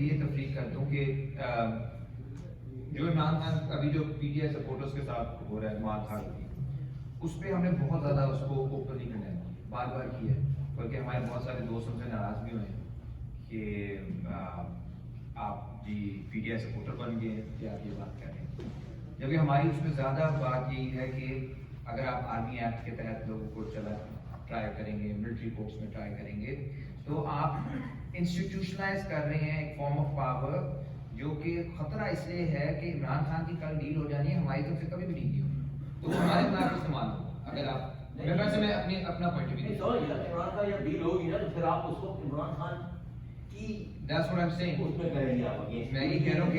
یہ تفریق کرتا ہوں کہ جو عمران خان ابھی جو پی ٹی آئی سپورٹرز کے ساتھ ہو رہا ہے مار دھاڑ کی، اس پہ ہم نے بہت زیادہ اس کو اوپنلی کنڈیم بار بار کیا ہے، بلکہ ہمارے بہت سارے دوست ہم سے ناراض بھی ہوئے ہیں کہ آپ جی پی ٹی آئی سپورٹر بن گئے کہ آپ یہ بات کر رہے ہیں، جبکہ ہماری اس میں زیادہ بات یہی ہے کہ اگر آپ آرمی ایکٹ کے تحت لوگوں کو ٹرائی کریں گے، ملٹری کورٹس میں ٹرائی کریں گے، تو آپ انسٹیٹیوشنلائز کر رہے ہیں ایک فارم آف پاور جو کہ خطرہ اس لیے ہے کہ عمران خان کی کل ڈیل ہو جانی ہے، ہماری طرف سے کبھی بھی نہیں ہوگی تو ہمارے خلاف استعمال ہوگا۔ اگر آپ میں اپنا پوائنٹ بھی عمران خان جب ڈیل ہوگی نا تو پھر آپ اس کو عمران خان کی That's what I'm saying. اس میں کریں گے آپ میں یہ کہہ رہا ہوں کہ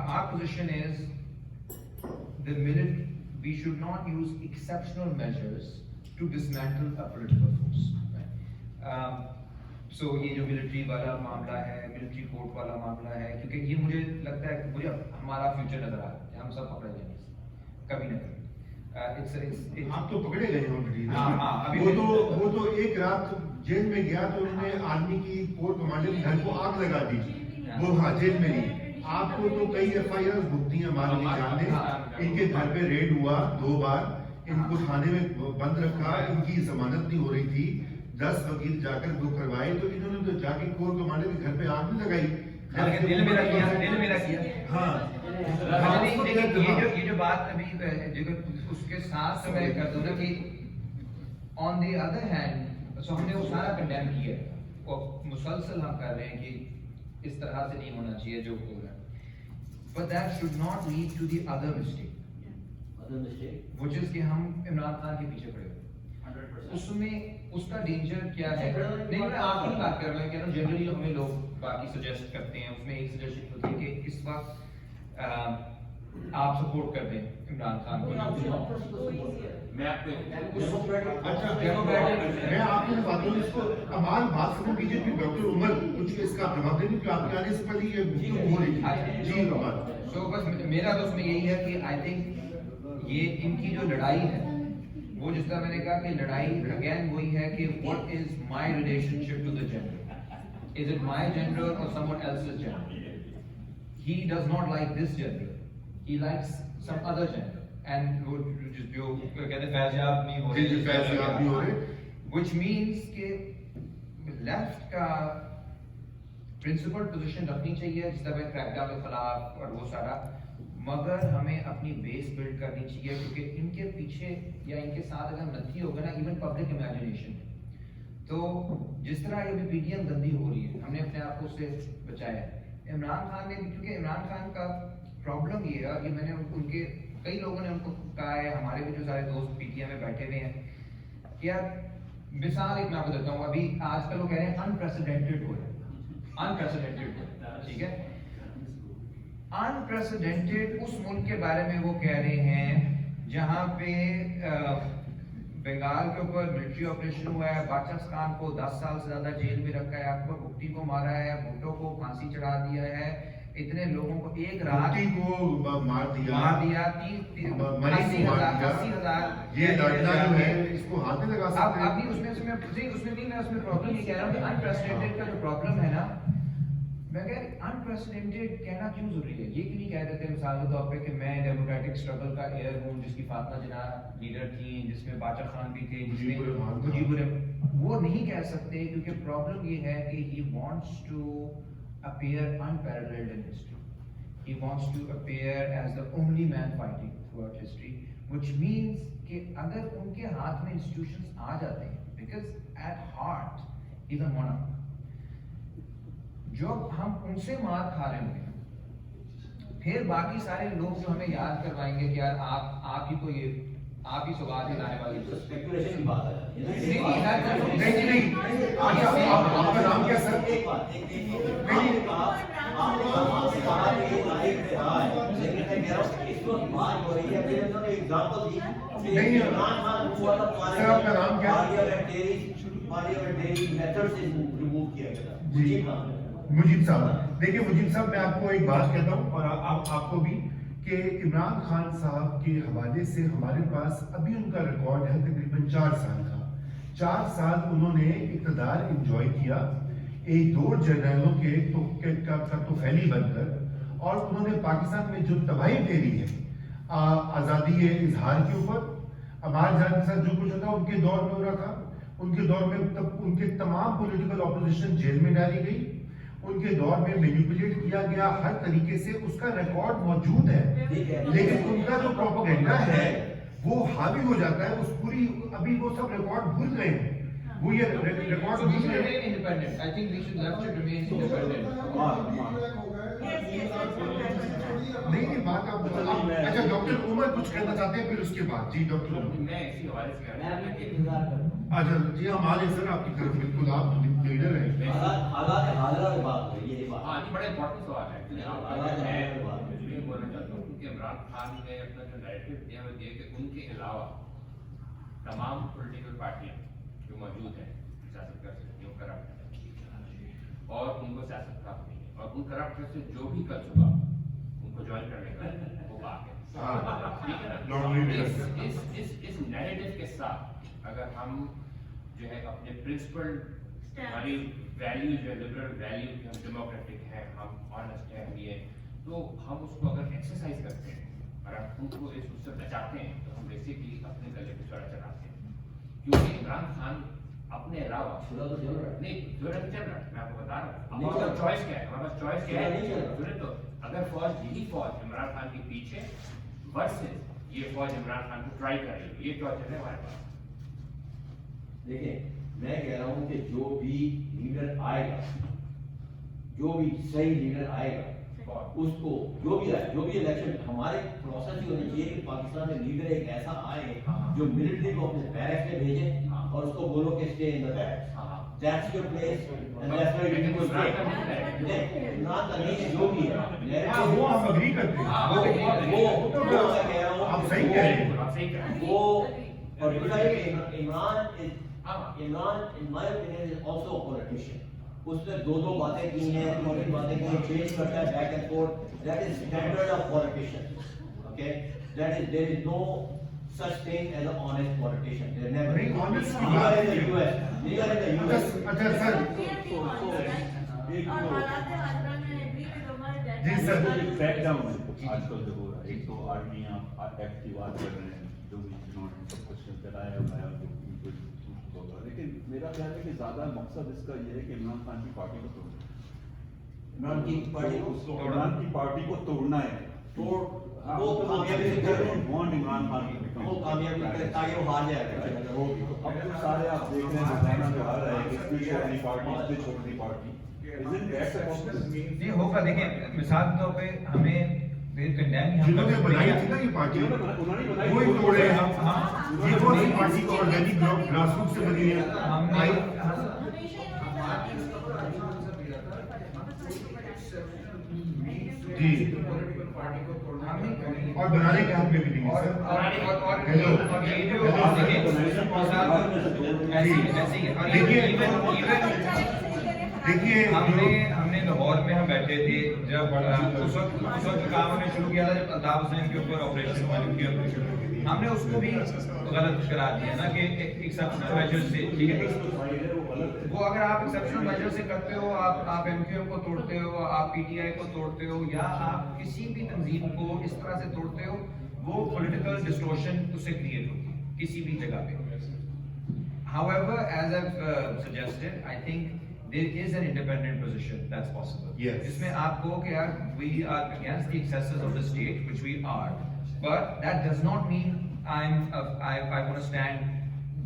our position is the minute we should not use exceptional measures to dismantle a political force. So یہ جو ملٹری والا معاملہ ہے، ملٹری کورٹ والا معاملہ ہے، کیونکہ یہ مجھے لگتا ہے کہ مجھے ہمارا فیوچر نظر آ رہا ہے، ہم سب پکڑے جائیں گے کبھی نہ کبھی۔ آپ تو پکڑے گئے وہ تو ایک رات جیل میں گیا تو انہوں نے آرمی کی کورٹ کمانڈر کے گھر کو آگ لگا دی، وہ جیل میں نہیں۔ آپ کو تو کئی ایف آئی آر بھگتی ہیں مالک جان نے، ان کے گھر پہ ریڈ ہوا 2 بار، ان کو تھانے میں بند رکھا، ان کی ضمانت نہیں ہو رہی تھی، 10 وکیل جا کر وہ کروائے، تو انہوں نے تو جا کے کورٹ کمانڈر کے گھر پہ آگ نہیں لگائی، دل میرا کیا۔ ہاں یہ جو بات ابھی اس کے ساتھ میں کر دوں نا کہ آن دی ادر ہینڈ سو ہم نے وہ سارا کنڈیم کیا ہے، اور مسلسل ہم کر رہے ہیں کہ اس طرح سے نہیں ہونا چاہیے جو ہو رہا ہے، but that should not lead to the other mistake which is کہ ہم عمران خان کے پیچھے پڑے ہوئے۔ اس میں اس کا ڈینجر کیا ہے؟ نہیں میں آپ کی بات کر رہا ہوں، کہہ رہا ہوں جنرلی ہمیں لوگ باقی سجیسٹ کرتے ہیں، اس میں ایک سجیشن ہوتی ہے کہ اس وقت آپ سپورٹ کر دیں عمران خان کو۔ میں آپ کی باتوں میں اس کو کمال بات سنوں کیجیے کہ ڈاکٹر عمر کچھ اس کا جواب دیں کہ آپ کے آنے سے پہلے یہ گفتگو ہو رہی تھی۔ جی عمر، تو بس میرا تو اس میں یہی ہے کہ آئی تھنک یہ ان کی جو لڑائی ہے وہ جس طرح میں نے کہا کہ لڑائی اگین وہی ہے کہ what is my relationship to the gender, is it my gender or someone else's gender? He does not like this gender, he likes some other gender, and جو کہتے ہیں فیضیاب نہیں ہو رہے، which means کہ لیفٹ کا پرنسپل پوزیشن رکھنی چاہیے جس طرح کریک ڈاؤن کے خلاف اور وہ سارا، مگر ہمیں اپنی بیس بلڈ کرنی چاہیے کیونکہ ان کے پیچھے یا ان کے ساتھ اگر نتھی ہوگا نا ایون پبلک امیجنیشن، تو جس طرح یہ پی ٹی ایم گندی ہو رہی ہے ہم نے اپنے آپ کو اس سے بچایا ہے۔ عمران خان نے بھی، کیونکہ عمران خان کا پرابلم یہ ہے، یہ میں نے ان کے کئی لوگوں نے ان کو کہا ہے، ہمارے بھی جو سارے دوست پی ٹی ایم میں بیٹھے ہوئے ہیں، کیا مثال ایک میں آپ کو دیتا ہوں، ابھی آج کل وہ کہہ رہے ہیں انپریسیڈنٹڈ ہو رہا ہے، انپریسیڈنٹڈ ہو رہا ہے، ٹھیک ہے، انپریسیڈنٹڈ اس ملک کے بارے میں وہ کہہ رہے ہیں جہاں پہ بنگال کے اوپر ملٹری آپریشن ہوا ہے، پاکستان کو 10 سال سے زیادہ جیل میں رکھا ہے، اکبر بگٹی کو مارا ہے، بھٹو کو پھانسی چڑھا دیا ہے، اتنے لوگوں کو ایک رات کو مار دیا، 80,000 یہ لڑنا جو ہے اس کو ہاتھ نہیں لگا سکتے۔ اب اس میں بھی میں اس میں پرابلم یہ کہہ رہا ہوں کہ انپریسیڈنٹڈ کا جو پرابلم ہے نا، میں کہہ انپریسیڈنٹڈ کہنا کیوں ضروری ہے؟ یہ کیوں نہیں کہہ دیتے مثال کے طور پہ کہ میں ڈیموکریٹک اسٹرگل کا ایئر ہوں، جس کی فاطمہ جناح لیڈر تھیں، جس میں باچا خان بھی تھے، جس میں مجیب الرحمان، وہ نہیں کہہ سکتے کیونکہ پرابلم یہ ہے کہ he wants to appear unparalleled in history. He wants to appear as the only man fighting throughout history, which means کہ اگر ان کے ہاتھ میں انسٹیٹیوشنز آ جاتے ہیں، because at heart he's a monarch، جو ہم ان سے مار کھا رہے ہوں گے، پھر باقی سارے لوگ جو ہمیں یاد کروائیں گے کہ یار آپ ہی تو یہ آپ ہی سوال دلانے والی اسپیکولیشن کی بات ہے۔ نہیں آپ کا نام کیا سر؟ مجیب صاحب، دیکھیے مجیب صاحب، میں آپ کو ایک بات کہتا ہوں اور آپ کو بھی، کہ عمران خان صاحب کے حوالے سے ہمارے پاس ابھی ان کا ریکارڈ ہے تقریباً 4 سال کا، 4 سال انہوں نے اقتدار انجوائے کیا ایک دو جنرلوں کے تو پھیلی بن کر, اور انہوں نے پاکستان میں جو تباہی پھیلی ہے آزادی اظہار کے اوپر, عمار جان کے ساتھ جو کچھ ہوتا ان کے دور میں ہو رہا تھا, ان کے دور میں ان کے تمام پولیٹیکل اپوزیشن جیل میں ڈالی گئی, ان کے دور میں مینیپولیٹ کیا گیا ہر طریقے سے, اس کا ریکارڈ موجود ہے. لیکن ان کا جو پروپیگنڈا ہے وہ حاوی ہو جاتا ہے اس پوری, ابھی وہ سب ریکارڈ بھول گئے ہیں, وہ یہ ریکارڈ So we بھول should گئے remain ہیں. independent. I think we should left should remain independent. نہیں بات آپ اچھا ڈاکٹر عمر کچھ کہنا چاہتے ہیں, پھر اس کے بعد جی ڈاکٹر عمر. میں اسی حوالے سے کہہ رہا ہوں اچھا جی ہم آ رہے سر آپ کی طرف, بالکل آپ لیڈر ہیں. حالات حاضرہ کی بات ہوئی یہ بات. ہاں یہ بڑا امپورٹنٹ سوال ہے. میں بولنا چاہتا ہوں کہ عمران خان نے اپنا جو نیریٹو دیا وہ یہ کہ ان کے علاوہ تمام پولیٹیکل پارٹیاں جو موجود ہیں سیاست کر سکتی ہیں وہ کرپٹ ہیں اور ان کو سیاست کا نہیں ہے, اور ان کرپٹ سے جو بھی کل صبح ان کو جوائن کرنے کا وہ باق ہے. ٹھیک ہے نا. اس نیریٹو کے ساتھ اگر ہم جو ہے اپنے پرنسپل ہماری ویلیو جو ہے لبرل ویلیو کہ ہم ڈیموکریٹک ہیں, ہم آنےسٹ ہیں, یہ تو ہم اس کو اگر ایکسرسائز کرتے ہیں اور ہم ان کو اس سے بچاتے ہیں تو ہم بیسکلی اپنے گلے پہ چڑھا چڑھاتے ہیں. کیونکہ عمران خان اپنے علاوہ نہیں چل رہا ہے, میں آپ کو بتا رہا ہوں ہمارے پاس چوائس کیا ہے, ہمارے پاس چوائس کیا ہے. تو اگر فوج یہی فوج عمران خان کے پیچھے ورسز یہ فوج عمران خان کو ٹرائی کر رہی ہے, یہ چوائس ہے ہمارے پاس. دیکھیں میں کہہ رہا ہوں کہ جو بھی لیڈر آئے گا, جو بھی صحیح لیڈر آئے گا اس کو جو بھی الیکشن ہمارے پروسیس ہی ہونا چاہیے کہ پاکستان میں لیڈر ایک ایسا آئے جو ملٹری کو اپنے بیرکس میں بھیجے اور اس کو بولو کہ stay in the barracks, that's your place and that's where you will stay. Imran Khan جو بھی ہے وہ ہم اگری کرتے ہیں, وہ میں کہہ رہا ہوں آپ صحیح کہہ رہے ہیں. آپ صحیح کہہ رہے ہیں. وہ اور دوسرا یہ کہ Imran in my opinion is also a politician. اس نے دو باتیں کی ہیں, تین باتیں کی ہیں, چینج کرتا ہے back and forth. That is standard of politician. Okay, there is no such thing as an honest politician. There never. نہیں, honest کی Neither بات in the نہیں. US. Neither in the US. اچھا سر جی سر بیک ڈاؤن آج کل جو ہو رہا ہے, ایک تو آرمی آپ ایکٹ کی بات کر رہے ہیں جو بھی انہوں نے سب کچھ چلایا ہوا ہے, لیکن میرا خیال ہے کہ زیادہ مقصد اس کا یہ ہے کہ عمران خان کی پارٹی کو توڑنا, عمران کی پارٹی کو توڑنا ہے. وہ کامیابی سے کر رہے ہیں, عمران خان وہ کامیابی کر تاکہ وہ ہار جائے. اب تو سارے آپ دیکھ رہے ہیں زمانہ جو آ رہا ہے کہ اس چھوٹی پارٹی, اس سے چھوٹی پارٹی نہیں ہوگا. دیکھیں مثال کے طور پہ ہمیں جنہوں نے بنائی تھی نا یہ پارٹی وہی توڑے ہیں ہم. یہ وہ نہیں پارٹی کو آرگینک گراس روٹ سے بنی ہے. جی اور بنانے کے حق میں بھی نہیں دیکھیے ہم نے لاہور میں ہم بیٹھے تھے جب اس وقت کام ہم نے شروع کیا تھا جب الطاف حسین کے اوپر آپریشن ہوا, ہم نے اس کو بھی غلط قرار دیا نا کہ ایکسیپشنل میجر سے. ٹھیک ہے, وہ اگر آپ ایکسیپشنل میجر سے کرتے ہو, آپ ایم کیو ایم کو توڑتے ہو, آپ پی ٹی آئی کو توڑتے ہو, یا آپ کسی بھی تنظیم کو اس طرح سے توڑتے ہو, وہ پولیٹیکل ڈسٹورشن اس سے کریٹ ہوتی ہے کسی بھی جگہ پہ. However, as I've suggested, I think there is an independent position that's possible. Yes. جس میں آپ کو کہ یار we are against the excesses of the state, which we are, but that does not mean I want to stand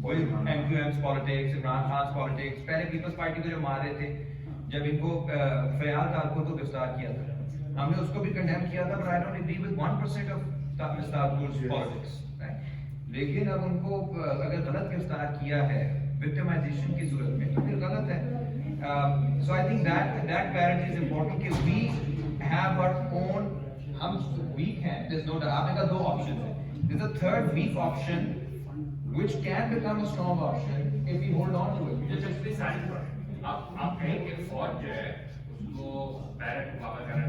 with MQM's politics, Imran Khan's politics. پہلے Peoples party کو جو مار رہے تھے, جب ان کو فیال تالپور کو گرفتار کیا تھا, ہم نے اس کو بھی کنڈیم کیا تھا, but I don't agree with 1% of Ms. Talpor's politics. لیکن اب ان کو اگر غلط گرفتار کیا ہے وکٹمائزیشن کی صورت میں تو پھر غلط ہے. So I think that parity is important کہ we have our own, ہم weak ہیں, there's no doubt. آپ نے کہا دو options ہیں, there's a third weak option which can become a strong option if we hold on to it. آپ کہیں کہ فوج جو ہے اس کو پیرٹ کو واپس کرنا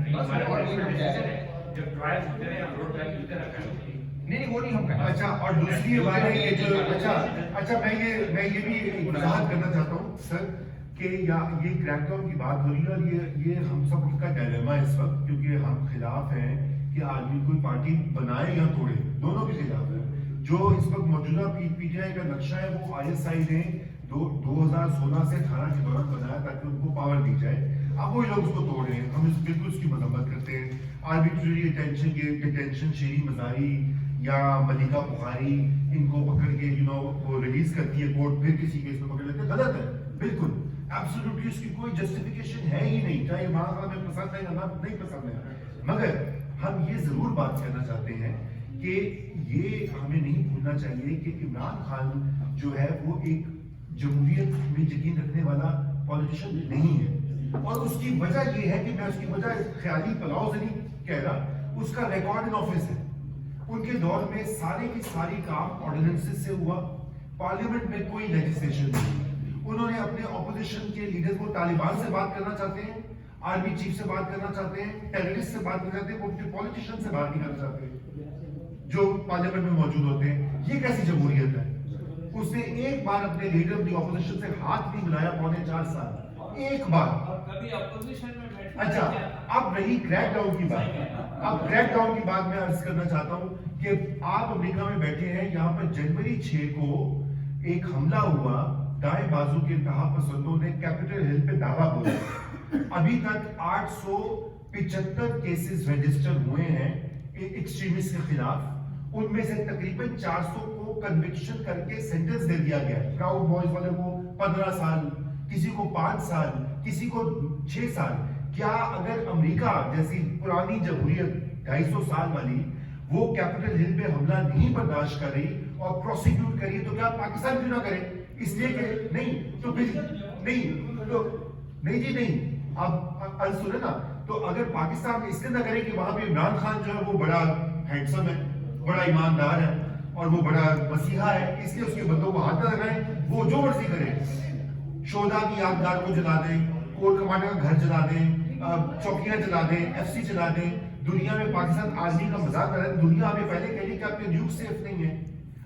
چاہیے. جب ٹرائلز ہوتے ہیں روڈ ٹرائل ہوتے رہتے ہیں, नहीं वो नहीं हम कहें। अच्छा, और दूसरी बात है ये जो अच्छा मैं ये भी वजाहत करना चाहता हूँ सर कि ये क्रैकडाउन की बात हो रही है और ये हम सब का डायलेमा है इस वक्त, क्योंकि हम खिलाफ हैं कि आदमी कोई पार्टी बनाए या तोड़े, दोनों के खिलाफ है। जो इस वक्त मौजूदा पीटीआई का नक्शा है वो ISI ने 2016 से 18 के दौरान बनाया ताकि उनको पावर दी जाए। अब वही लोग उसको तोड़ रहे हैं, हम बिल्कुल उसकी मजम्मत करते हैं। आर्बिट्रेरी डिटेंशन शेरी मजारी या मलिका बुखारी इनको पकड़ के वो रिलीज करती है कोर्ट, फिर किसी केस में पकड़ लेते हैं, गलत है बिल्कुल, एब्सोल्युटली उसकी कोई जस्टिफिकेशन है ही नहीं, चाहे वहां हमें पसंद है या नहीं पसंद है। मगर हम ये जरूर बात करना चाहते हैं कि ये हमें नहीं भूलना चाहिए कि इमरान खान जो है वो एक जमहूरियत में यकीन रखने वाला पॉलिटिशियन नहीं है, और उसकी वजह ये है कि मैं उसकी वजह ख्याली पलाव से नहीं कह रहा, उसका रिकॉर्ड इन ऑफिस है। उनके दौर में सारे की सारी काम ऑर्डिनेंसेस से हुआ, पार्लियामेंट में कोई लेजिस्लेशन नहीं। उन्होंने अपने ऑपोजिशन के लीडर को तालिबान से बात करना चाहते हैं, आर्मी चीफ से बात करना चाहते हैं, टेररिस्ट से बात करना चाहते हैं, वो पॉलिटिशियन से बात नहीं करना चाहते जो पार्लियामेंट में मौजूद होते हैं। ये कैसी जमहूरियत है? उसने एक बार अपने लीडर ऑफ द ऑपोजिशन से हाथ नहीं मिलाया 4.5 साल, एक बार। कभी अपोजिशन में बैठे। अच्छा, अब रही क्रैकडाउन की बात। अब क्रैकडाउन की बात मैं अर्ज करना चाहता हूं कि आप अमेरिका में बैठे हैं, यहाँ पर जनवरी 6 को एक हमला हुआ, दाएं बाजू के इंतहा पसंदों ने कैपिटल हिल पे दावा बोला। अभी तक 875 केसेस रजिस्टर हुए हैं एक्सट्रीमिस्ट के खिलाफ, उनमें से तकरीबन 400 को कन्विक्शन करके सेंटेंस दे दिया गया। प्राउड बॉयज वाले को 15 साल, किसी को 5 साल, किसी को 6 साल। क्या अगर अमेरिका जैसी पुरानी जमहूरियत 250 साल वाली वो कैपिटल हिल पे हमला नहीं बर्दाश्त कर रही और प्रोसिक्यूट करी, तो क्या पाकिस्तान क्यों ना करे? इसलिए कि नहीं तो फिर नहीं जी नहीं। अब सुने ना, तो अगर पाकिस्तान इसलिए ना करे कि वहां पे इमरान खान जो है वो बड़ा हैंडसम है, बड़ा ईमानदार है और वो बड़ा मसीहा है, इसलिए उसके बंदों को हाथ न लगाएं, वो जो मर्जी करे। शोधा की यादगार को जला दें, कोर कमांडर का घर जला दें, चौकियां जला दें, FC जला दें, दुनिया में पाकिस्तान आर्मी का मजाक कर रहा है। दुनिया हमें पहले कह रही कि आपके न्यूज सेफ नहीं है,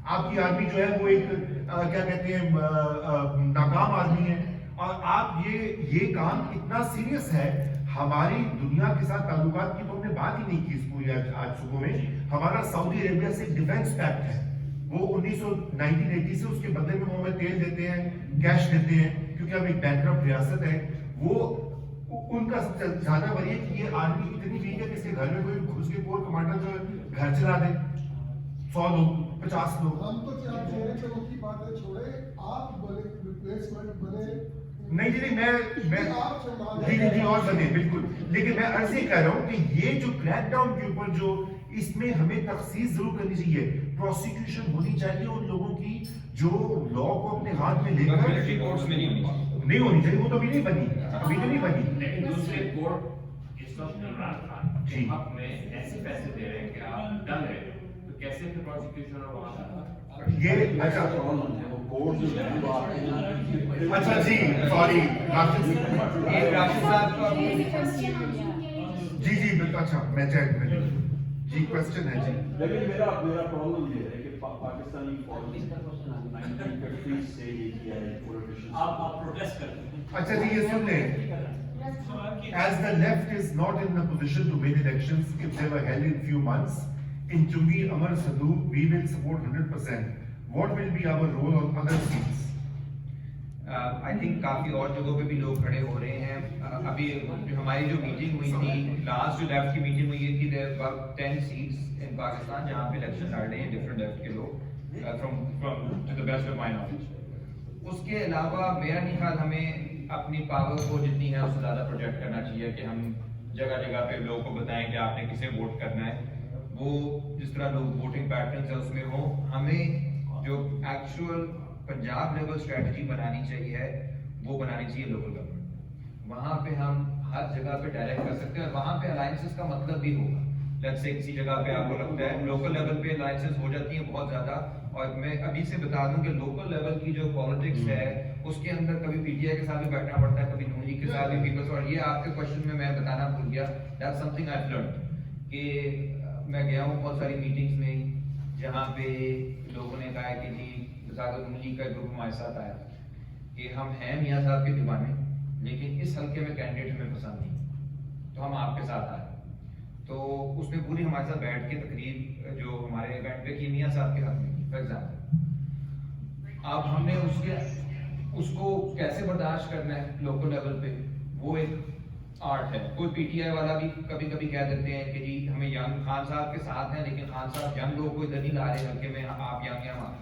आपकी आर्मी जो है वो एक क्या कहते हैं नाकाम आर्मी है, और आप ये काम इतना सीरियस है। हमारी दुनिया के साथ ताल्लुकात की तो हमने बात ही नहीं की इस पूरी आज सुबह में। हमारा सऊदी अरेबिया से डिफेंस पैक्ट है, वो 1980 से उसके बदले में वो हमें तेल देते हैं, कैश देते हैं, क्योंकि हम एक बैंकरप्ट रियासत है। वो उनका सबसे ज्यादा वही है कि ये आर्मी इतनी वीक है कि इसके घर में कोई घुस के कोर कमांडर जो घर चला दे, 100 लोग 50 लोग। हम तो क्या चेहरे पे उनकी बातें छोड़े, आप बोले रिप्लेसमेंट बने। नहीं जी नहीं, मैं जी और बने बिल्कुल, लेकिन मैं अर्ज ये कह रहा हूँ कि ये जो क्रैकडाउन के ऊपर जो इसमें हमें तखसीस जरूर करनी चाहिए, प्रोसिक्यूशन होनी चाहिए उन लोगों की जो लॉ को अपने हाथ में लेकर मिलिट्री कोर्ट्स में नहीं होनी चाहिए। वो तो अभी नहीं बनी, अभी तो नहीं बनी। लेकिन दूसरे कोर्ट इस वक्त इमरान खान जी हक में ऐसे पैसे दे रहे हैं कि आप डन है, तो कैसे फिर प्रोसिक्यूशन और वहां ये अच्छा कोर्ट जो है वो आपको अच्छा जी सॉरी राशिद साहब का जी बिल्कुल। अच्छा मैं चेक कर जी, क्वेश्चन है जी। लेकिन मेरा प्रॉब्लम ये है कि पाकिस्तानी फौज 1950 से ये किया है पॉलिटिशियंस। आप प्रोटेस्ट करते हैं। अच्छा जी ये सुन लें, as the left is not in a position to win elections if they were held in few months, in Chungi Amar Sadhu we will support 100%. What will be our role on other seats? I think काफी और जगहों पे भी लोग खड़े हो रहे हैं। अभी हमारी जो मीटिंग हुई थी, लास्ट जो लेफ्ट की मीटिंग हुई थी, there were 10 seats in Pakistan जहां पे इलेक्शन लड़ रहे हैं डिफरेंट लेफ्ट के लोग, from to the best of my knowledge. उसके अलावा मेरा नहीं ख्याल हमें अपनी पावर को जितनी है उससे ज्यादा प्रोजेक्ट करना चाहिए कि हम जगह जगह पे लोगों को बताएं कि आपने किसे वोट करना है। वो जिस तरह लोग वोटिंग पैटर्न्स है उसमें हो, हमें जो एक्चुअल पंजाब लेवल स्ट्रेटजी बनानी चाहिए वो बनानी चाहिए लोकल गवर्नमेंट। वहां पे हम हर जगह पे डायरेक्ट कर सकते हैं, वहां पे अलायंसेस का मतलब भी होगा। लेट्स से किसी जगह पे आपको लगता है लोकल लेवल पे अलायंसेस हो जाती हैं बहुत ज्यादा, और मैं अभी से बता दूं कि लोकल लेवल की जो पॉलिटिक्स है उसके अंदर कभी पीटीआई के साथ भी बैठना पड़ता है, कभी नून लीग के साथ भी, पीपल्स। और ये आपके क्वेश्चन में मैं बताना भूल गया, that's something I have learned कि मैं गया हूँ बहुत सारी मीटिंग्स में, जहाँ पे लोगों ने कहा कि जी ज़ाकत मलिक का ग्रुप हमारे साथ आया कि हम हैं मियाँ साहब के दीवाने, लेकिन इस हल्के में कैंडिडेट हमें पसंद नहीं, तो हम आपके साथ आए। तो उसमें पूरी हमारे साथ बैठ के तकरीर जो हमारे इवेंट पे की मियाँ साहब के हक में की, फॉर एग्जाम्पल। अब हमने उसको कैसे बर्दाश्त करना है लोकल लेवल पे, वो एक आर्ट है। कोई पीटीआई वाला भी कभी कभी कह देते हैं कि जी हमें यंग खान साहब के साथ हैं, लेकिन खान साहब यंग लोग को इधर नहीं ला रहे हल्के में, आप यंग हैं वहाँ,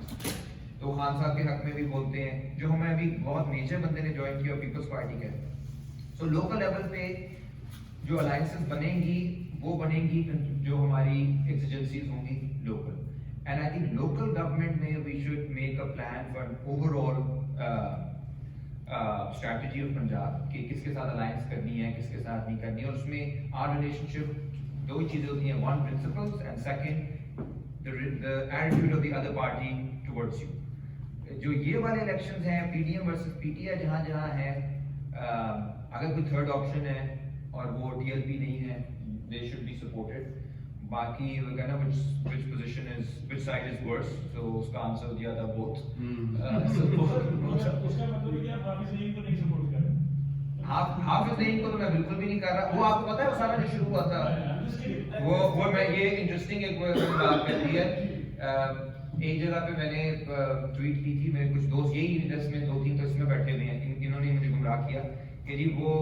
तो खान साहब के हक में भी बोलते हैं। जो हमें अभी बहुत मेजर बंदे ने ज्वाइन किया पीपल्स पार्टी का। सो लोकल लेवल पे जो अलायंसेस बनेंगी वो बनेंगी जो हमारी एक्सिजेंसीज होंगी local. And I think local government में we should make a plan for overall strategy of Punjab कि किसके साथ अलायंस करनी है, किसके साथ नहीं करनी है। और उसमें आर रिलेशनशिप दो ही चीजें होती हैं, one principles and second the attitude of the other party towards you. जो ये वाले इलेक्शंस हैं पीडीएम वर्सेस पीटीआई जहाँ जहाँ है, अगर कोई थर्ड ऑप्शन है और वो टीएलपी नहीं है, दे शुड बी सपोर्टेड। बाकी वो कहना which position is which side is worse, so उसका आंसर दिया था both। उसका मतलब क्या हाफिज सईद को नहीं सपोर्ट कर रहे? हाफिज सईद को तो मैं बिल्कुल भी नहीं कर रहा। वो आपको पता है वो सारा जो शुरू हुआ था वो मैं ये इंटरेस्टिंग एक बात कर दी है। एक जगह पे मैंने ट्वीट की थी, मेरे कुछ दोस्त यही यूनिवर्स में 2-3 तो इसमें बैठे हुए हैं, इन्होंने मुझे गुमराह किया कि जी वो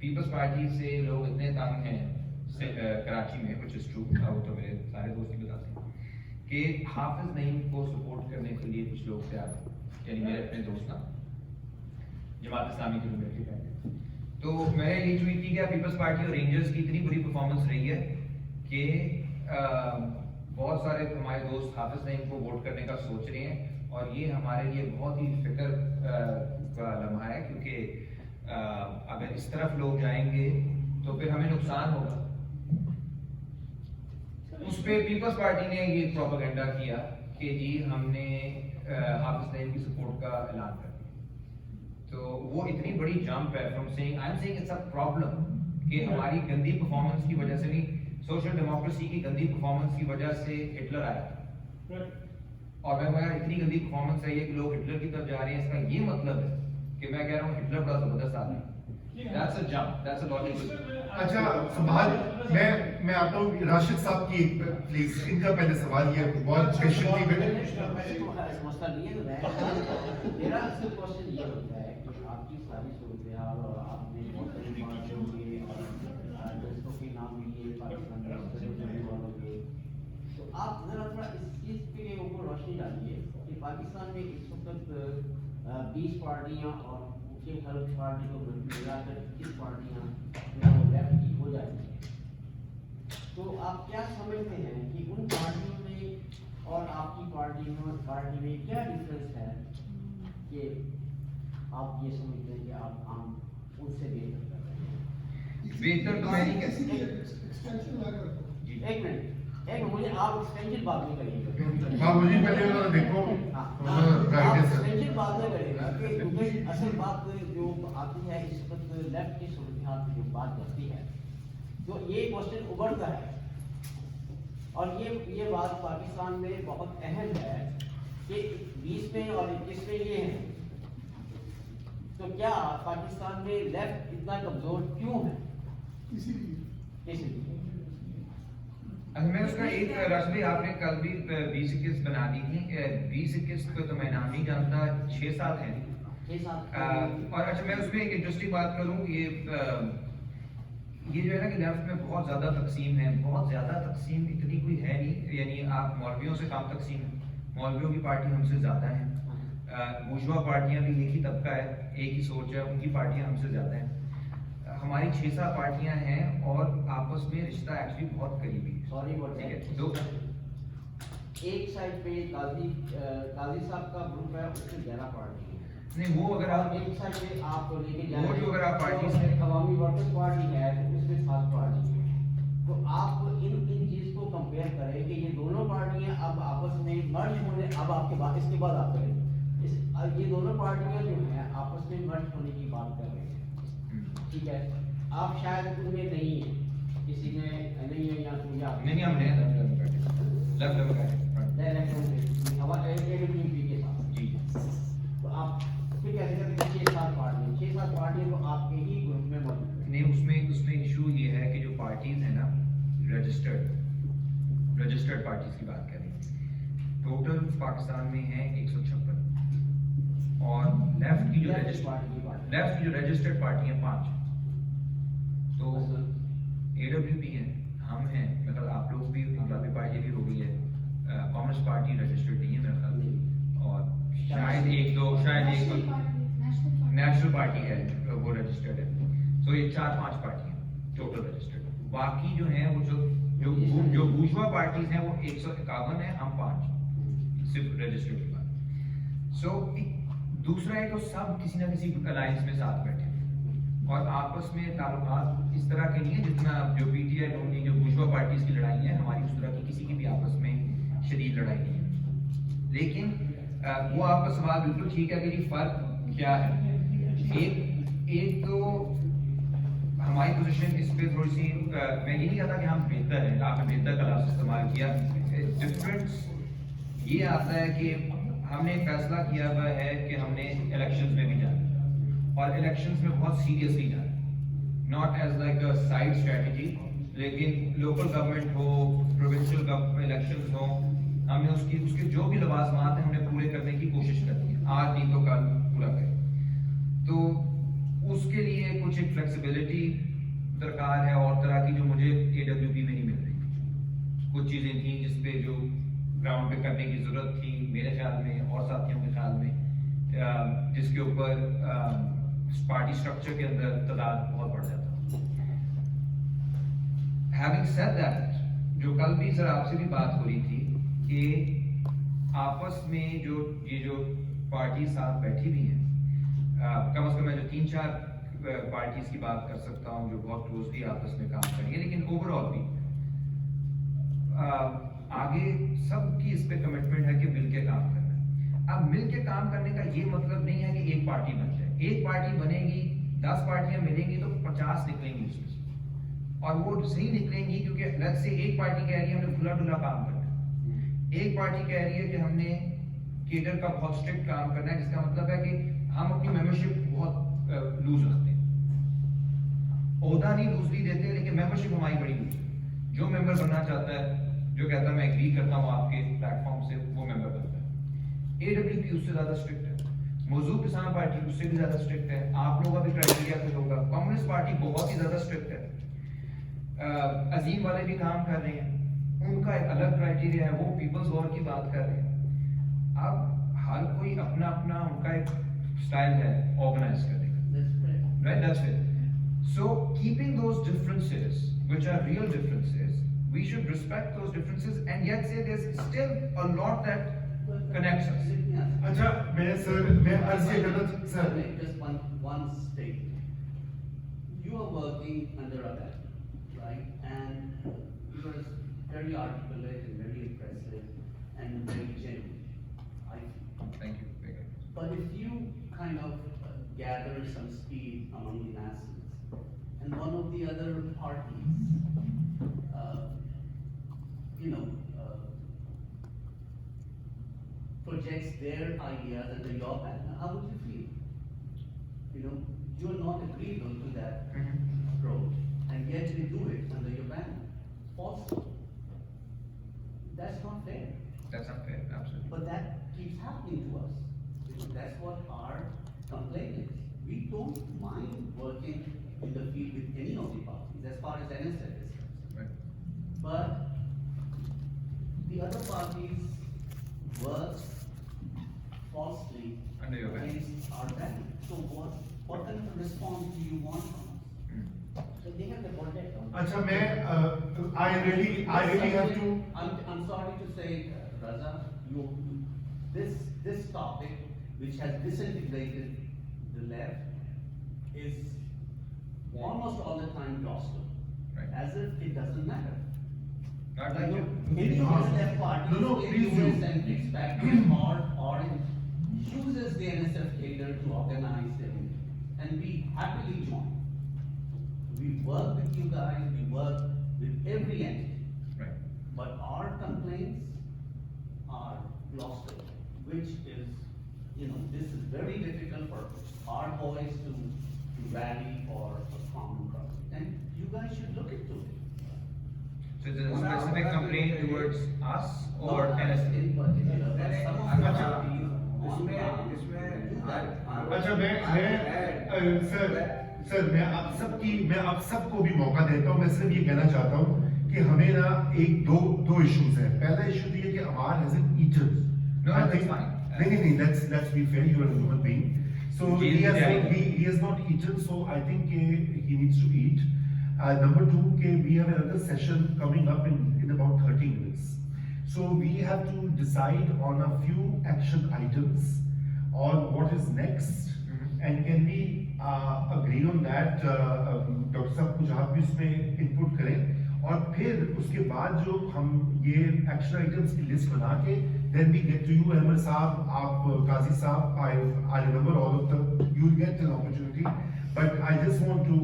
पीपल्स पार्टी से लोग इतने तंग हैं कराची में, which is true, वो तो मेरे सारे दोस्त ही बताते हैं कि हाफिज नईम को सपोर्ट करने के लिए कुछ लोग तैयार हैं, यानी मेरे अपने दोस्त ना जमात इस्लामी के लोग बैठे हैं। तो मैंने ये ट्वीट की कि पीपल्स पार्टी और रेंजर्स की इतनी बुरी परफॉर्मेंस रही है कि बहुत सारे हमारे दोस्त हाफिज नईम को वोट करने का सोच रहे हैं, और ये हमारे लिए बहुत ही फिक्र का लम्हा है, क्योंकि अगर इस तरफ लोग जाएंगे तो फिर हमें नुकसान होगा। उस पे पीपल्स पार्टी ने ये प्रोपेगेंडा किया कि जी हमने हाफिज नईम की सपोर्ट का ऐलान कर दिया। तो वो इतनी बड़ी जंप है from saying I am saying it's a problem कि हमारी गंदी परफॉर्मेंस की वजह से नहीं, सोशल डेमोक्रेसी की गंदी परफॉर्मेंस की वजह से हिटलर आया। और मैं यार इतनी गंदी परफॉर्मेंस है ये कि लोग हिटलर की तरफ जा रहे हैं, इसका ये मतलब है कि मैं कह रहा हूँ हिटलर बड़ा जबरदस्त आदमी है। That's a jump, that's a logical। अच्छा सवाल मैं आता हूँ राशिद साहब की प्लीज, इनका पहले सवाल ये बहुत क्वेश्चन थी बेटे। समझता नहीं है तो मेरा सिर्फ क्वेश्चन ये होता है कि आपकी सारी सूरत-ए-हाल और आपने बहुत सारी बातों के और दोस्तों के नाम लिए पाकिस्तान के, तो आप जरा थोड़ा इस चीज़ के ऊपर रोशनी डालिए कि पाकिस्तान में इस वक्त 20 पार्टियाँ और मुख्य हर पार्टी को मिलाकर 21 पार्टियाँ लेफ्ट की हो जाती हैं। तो आप क्या समझते हैं कि उन पार्टियों में और आपकी पार्टी में क्या डिफरेंस है कि आप ये समझते हैं कि आप आम उनसे बेहतर कर रहे हैं? बेहतर तो मैं नहीं कह एक्सटेंशन ना करो। एक मिनट मुझे आप एक्सटेंशन बात नहीं करिएगा। हाँ मुझे पहले देखो आप एक्सटेंशन बात नहीं करिएगा क्योंकि असल बात जो आती है इस वक्त लेफ्ट की सूरत-ए-हाल की जो बात करती है, तो ये क्वेश्चन उभरता है और ये बात पाकिस्तान में बहुत अहम है कि 20 में और 21 में ये है, तो क्या पाकिस्तान में लेफ्ट इतना कमजोर क्यों है? इसलिए मैं उसका एक राशि आपने कल भी 20-21 बना दी थी। 20-21 को तो मैं नाम नहीं जानता, 6-7 हैं। और अच्छा मैं उसमें एक इंटरेस्टिंग बात करूं, ये जो है ना कि लेफ्ट में बहुत ज्यादा तकसीम है, बहुत ज्यादा तकसीम इतनी कोई है नहीं, यानी आप मौलवियों से कम तकसीम है, मौलवियों की पार्टी हमसे ज्यादा है, बुर्जुआ पार्टियां भी एक ही तबका है, एक ही सोच है, उनकी पार्टियां हमसे ज्यादा हैं। हमारी 6-7 पार्टियां हैं और आपस में रिश्ता एक्चुअली बहुत करीबी है। सॉरी ठीक है, दो एक साइड पे काजी साहब का ग्रुप है, उसमें 11 पार्टी है। नहीं वो अगर आप एक साइड पे आप लेके जा वो जो अगर आप पार्टी से अवामी वर्कर्स पार्टी है तो उसमें 7 पार्टी है। तो आप इन चीज को कंपेयर करें कि ये दोनों पार्टियां अब आपस में मर्ज होने, अब आपके बाद इसके बाद आप करें ये दोनों पार्टियां जो हैं आपस में मर्ज होने की बात कर रहे हैं, ठीक है। आप शायद उनमें नहीं है, किसी में नहीं है या कोई नहीं हमने लेफ्ट लेवल का इलेक्शन हमारे AWP के साथ जी तो आप फिर कैसे करते 6-7 पार्टी को आप एक ही ग्रुप में मौजूद हैं। नहीं, उसमें इशू ये है कि जो पार्टीज हैं ना रजिस्टर्ड पार्टीज की बात करें, टोटल पाकिस्तान में है 156 और लेफ्ट की जो रजिस्टर्ड पार्टी है 5। तो AWP है, हम हैं, मतलब आप लोग भी, इंकलाबी पार्टी भी हो गई है, कम्युनिस्ट पार्टी रजिस्टर्ड नहीं है मेरे ख्याल में, और शायद एक दो नेशनल पार्टी है वो रजिस्टर्ड है। तो ये 4-5 पार्टी हैं टोटल रजिस्टर्ड। बाकी जो हैं वो जो बूर्जुआ पार्टीज हैं वो 151 है, हम 5 सिर्फ रजिस्टर्ड की बात। सो दूसरा है तो सब किसी ना किसी अलायंस में साथ बैठे हैं और आपस में ताल्लुकात इस तरह के नहीं है जितना जो PTI की जो बूर्जुआ पार्टीज की लड़ाई है, हमारी उस तरह की किसी की भी आपस में शदीद लड़ाई नहीं है। लेकिन वो आपका सवाल बिल्कुल ठीक है कि जी फर्क क्या है। एक तो हमारी पोजीशन इस पे थोड़ी सी, मैं ये नहीं कहता कि हम बेहतर हैं, आपने बेहतर का लफ्ज़ इस्तेमाल किया। डिफरेंस ये आता है कि हमने फैसला किया हुआ है कि हमने इलेक्शंस में भी जाना और इलेक्शंस में बहुत सीरियसली जाना, not as like a side strategy, लेकिन लोकल गवर्नमेंट हो, प्रोविंशियल इलेक्शंस हो, हमने उसके जो भी लवाजमात हैं हमने पूरे करने की कोशिश करनी है, आज नहीं तो कल पूरा करें। तो उसके लिए कुछ एक फ्लेक्सिबिलिटी दरकार है और तरह की जो मुझे AWP में नहीं मिल रही। कुछ चीज़ें थी जिस पे जो ग्राउंड पे करने की ज़रूरत थी मेरे ख्याल में और साथियों के ख्याल में, जिसके ऊपर पार्टी स्ट्रक्चर के अंदर तादाद बहुत बढ़ जाता। Having said that, जो कल भी सर आपसे भी बात हो रही थी कि आपस में जो पार्टी साथ बैठी हुई हैं, कम से कम मैं जो 3-4 पार्टीज की बात कर सकता हूँ जो बहुत क्लोजली आपस में काम करेंगे, लेकिन ओवरऑल भी आगे सबकी इस पे कमिटमेंट है कि मिलके काम करना है। अब मिलके काम करने का ये मतलब नहीं है कि एक पार्टी बन जाए। एक पार्टी बनेगी, 10 पार्टियां मिलेंगी तो 50 निकलेंगी उसमें से, और वो सही निकलेंगी क्योंकि लेट्स से एक पार्टी कह रही है हमने खुला डुला काम करना है, एक पार्टी कह रही है कि हमने केडर का बहुत स्ट्रिक्ट काम करना है, जिसका मतलब है कि हम अपनी मेंबरशिप बहुत लूज रखते हैं, ओहदा नहीं लूजली देते, लेकिन मेंबरशिप हमारी बड़ी लूज है। जो मेंबर बनना चाहता है, जो कहता है मैं एग्री करता हूँ आपके प्लेटफॉर्म से, वो मेंबर बनता है। AWP उससे ज्यादा स्ट्रिक्ट है, मौजूद किसान पार्टी उससे भी ज्यादा स्ट्रिक्ट है, आप लोगों का भी क्राइटेरिया कुछ होगा, कम्युनिस्ट पार्टी बहुत ही ज्यादा स्ट्रिक्ट है, अजीम वाले भी काम कर रहे हैं, उनका एक अलग क्राइटेरिया है, वो पीपल्स वॉर की बात कर रहे हैं। अब हर कोई अपना अपना उनका एक स्टाइल है ऑर्गेनाइज करने का, right? That's it. So keeping those differences, which are real differences, we should respect those differences and yet say there's still a lot that connects us. अच्छा मैं अर्ज ये करना sir, just one statement. You are working under a banner, right? And you are very articulate and very impressive and very genuine. Thank you. Very good. But if you kind of gather some speed among the masses, and one of the other parties, projects their ideas under your banner, how would you feel? You are not agreeable to that approach, and yet you do it under your banner. False. That's not fair. That's unfair, absolutely. But that keeps happening to us. That's what our complaint is. We don't mind working in the field with any of the parties, as far as NSF is concerned. Right. But the other parties work falsely Under your banner. against our banner. So what kind of response do you want from us? So they have the contact on. अच्छा मैं I really have to. I'm sorry to say, Raza, this topic, which has disintegrated the left, is almost all the time glossed over, Right. as if it doesn't matter. Not like you. Any of the left parties No, in please do. US and expect or uses the NSF cadre to organize them, and we happily join. We work with you guys, we work with every entity. Right. But our complaints purpose. Our goal is to rally for a common cause. Then you guys should look into it. So is it a specific complaint towards us or NSA? In particular, but some of the अच्छा मैं sir मैं आप सबको भी मौका देता हूँ. मैं सिर्फ ये कहना चाहता हूँ कि हमें ना दो इश्यूज हैं. पहला इशू ये है कि Amar hasn't eaten. No, I think- that's fine. नहीं, let's be fair. You are a human being. So he has not eaten. So I think he needs to eat. Number two, we have another session coming up in about 30 minutes. So we have to decide on a few action items on what is next. And can we agree on that? Doctor साहब कुछ आप भी उसमें input करें और फिर उसके बाद जो हम ये एक्शन आइटम्स की लिस्ट बना के then we get to you, Ahmad साहब, आप काजी साहब, I remember all of them. You will get an opportunity, but I just want to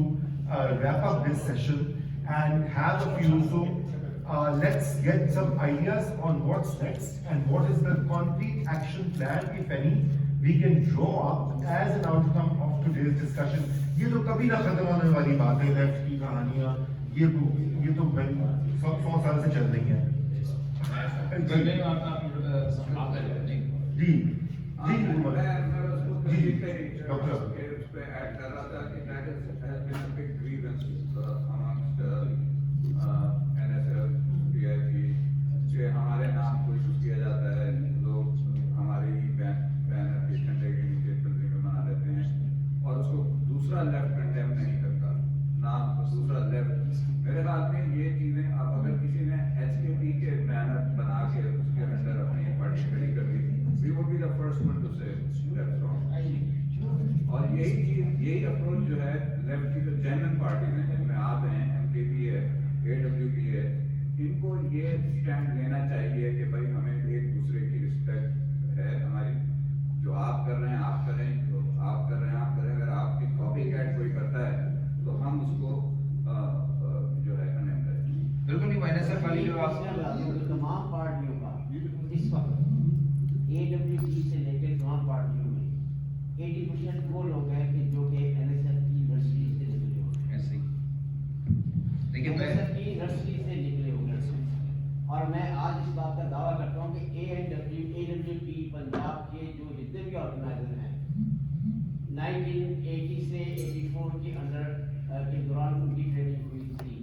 wrap up this session and have a few. So let's get some ideas on what's next and what is the concrete action plan, if any, we can draw up as an outcome of today's discussion. ये तो कभी ना खत्म होने वाली बात है. Left की कहानियाँ ये तो 100 साल से चल रही हैं. जी उमर जी डॉक्टर हमारे नाम को इशू किया जाता है, लोग हमारे ही बैनर के झंडे के नीचे तंजीम में बना लेते हैं और उसको दूसरा लेफ्ट कंडेम नहीं करता, ना दूसरा लेफ्ट. मेरे ख्याल में ये चीजें अब अगर किसी ने HKP के बैनर बना के उसके अंदर अपनी पार्टी खड़ी कर दी, we would be the first one to say that's wrong. और यही अप्रोच जो है लेफ्ट की जो जेन्युइन पार्टी है जिनमें आप हैं, MKP है, AWP है, इनको ये स्टैंड लेना चाहिए कि भाई हमें एक दूसरे की रिस्पेक्ट है. हमारी जो आप कर रहे हैं आप करें, जो आप कर रहे हैं आप करें. अगर आपकी कॉपी कैट कोई करता है तो हम उसको जो है कंडेम करें. बिल्कुल नहीं. NSF वाली जो आप तमाम पार्टियों का इस वक्त AWP से लेकर तमाम पार्टियों में 80% वो लोग हैं कि जो कि NSF की यूनिवर्सिटी से निकले हुए हैं. ऐसे ही. देखिए NSF की यूनिवर्सिटी से निकले हुए हैं. और मैं आज इस बात का दावा करता हूँ कि AWP पंजाब के जो जितने भी ऑर्गेनाइजर हैं 1980 से 84 के अंदर के दौरान उनकी ट्रेनिंग हुई थी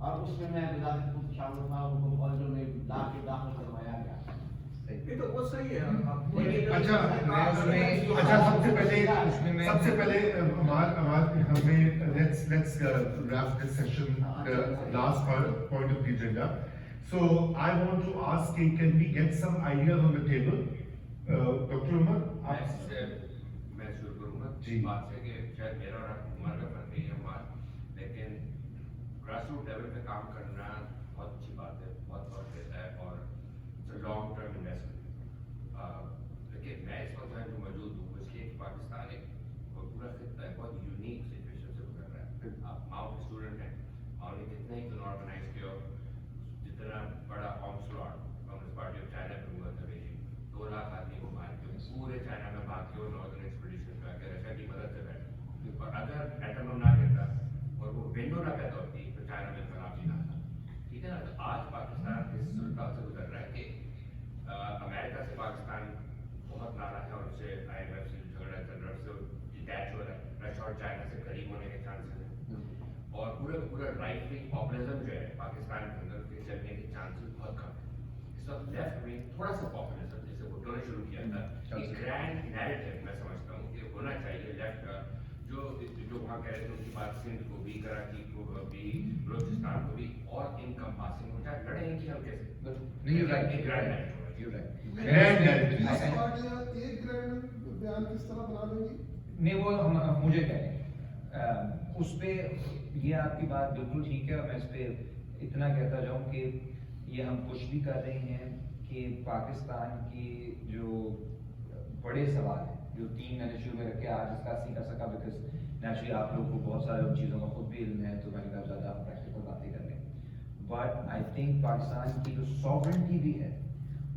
और उसमें मैं गुजरात खुद शामिल था. उनको कॉलेजों में ला के दाखिल करवाया गया. ये तो वो सही है. अच्छा सबसे पहले हमार हमें let's wrap this session, the last point of the agenda. So I want to ask, can we get some ideas on the table? Dr. Umar, मैं शुरू करूँगा जी. बात से कि शायद मेरा और उमर का फर्क नहीं है उमर, लेकिन ग्रासरूट लेवल पे काम करना बहुत अच्छी बात है, बहुत फर्क देता है और लॉन्ग टर्म इन्वेस्टमेंट. लेकिन मैं इस वक्त जो मौजूद हूँ इसलिए कि पाकिस्तान एक पूरा खिता है बहुत यूनिक सिचुएशन से गुजर रहा है. आप माओ के स्टूडेंट हैं और ये कितने ही ऑर्गेनाइज किया, जितना बड़ा ऑन्सलॉट कांग्रेस पार्टी ऑफ चाइना पे हुआ था, 2 लाख आदमी को मार के पूरे चाइना में भाग के नॉर्दर्न एक्सपीडिशन पे आकर रशिया की मदद से बैठे. और अगर एटम ना गिरता और वो विंडो ना पैदा होती तो चाइना में खराब नहीं आता. ठीक है ना. तो आज पाकिस्तान इस सूरत से गुजर रहा है कि अमेरिका से पाकिस्तान बहुत नाराज है और उससे IMF से झगड़ा चल रहा है, उससे डिटैच हो रहा है. रशिया और चाइना से करीब होने के चांसेस हैं और पूरा राइट विंग पॉपुलिज्म जो है पाकिस्तान के अंदर के चलने के चांसेस बहुत कम है. इस वक्त लेफ्ट विंग थोड़ा सा पॉपुलिज्म जैसे भुट्टो ने शुरू किया था, एक ग्रैंड नैरेटिव मैं समझता हूँ कि होना चाहिए लेफ्ट का, जो वहाँ कह रहे थे उनकी बात सिंध को भी, कराची को भी, बलोचिस्तान को भी और इनकम पासिंग हो जाए, लड़े कि हम कैसे नहीं. You're right. Grand narrative. इस पार्टियां एक ग्रैंड बयान किस तरह बना लेंगी? नहीं वो मुझे कह रहे उस पे ये आपकी बात बिल्कुल ठीक है. और मैं इस पे इतना कहता जाऊं कि ये हम कुछ भी कर रहे हैं कि पाकिस्तान की जो बड़े सवाल हैं जो 3 मैंने शुरू में रखे आज डिस्कस नहीं कर सका बिकॉज नेचुरली आप लोगों को बहुत सारे चीज़ों का खुद भी इल्म है, तो मैंने कहा ज़्यादा प्रैक्टिकल बातें कर लें. बट आई थिंक पाकिस्तान की जो सॉवरेंटी भी है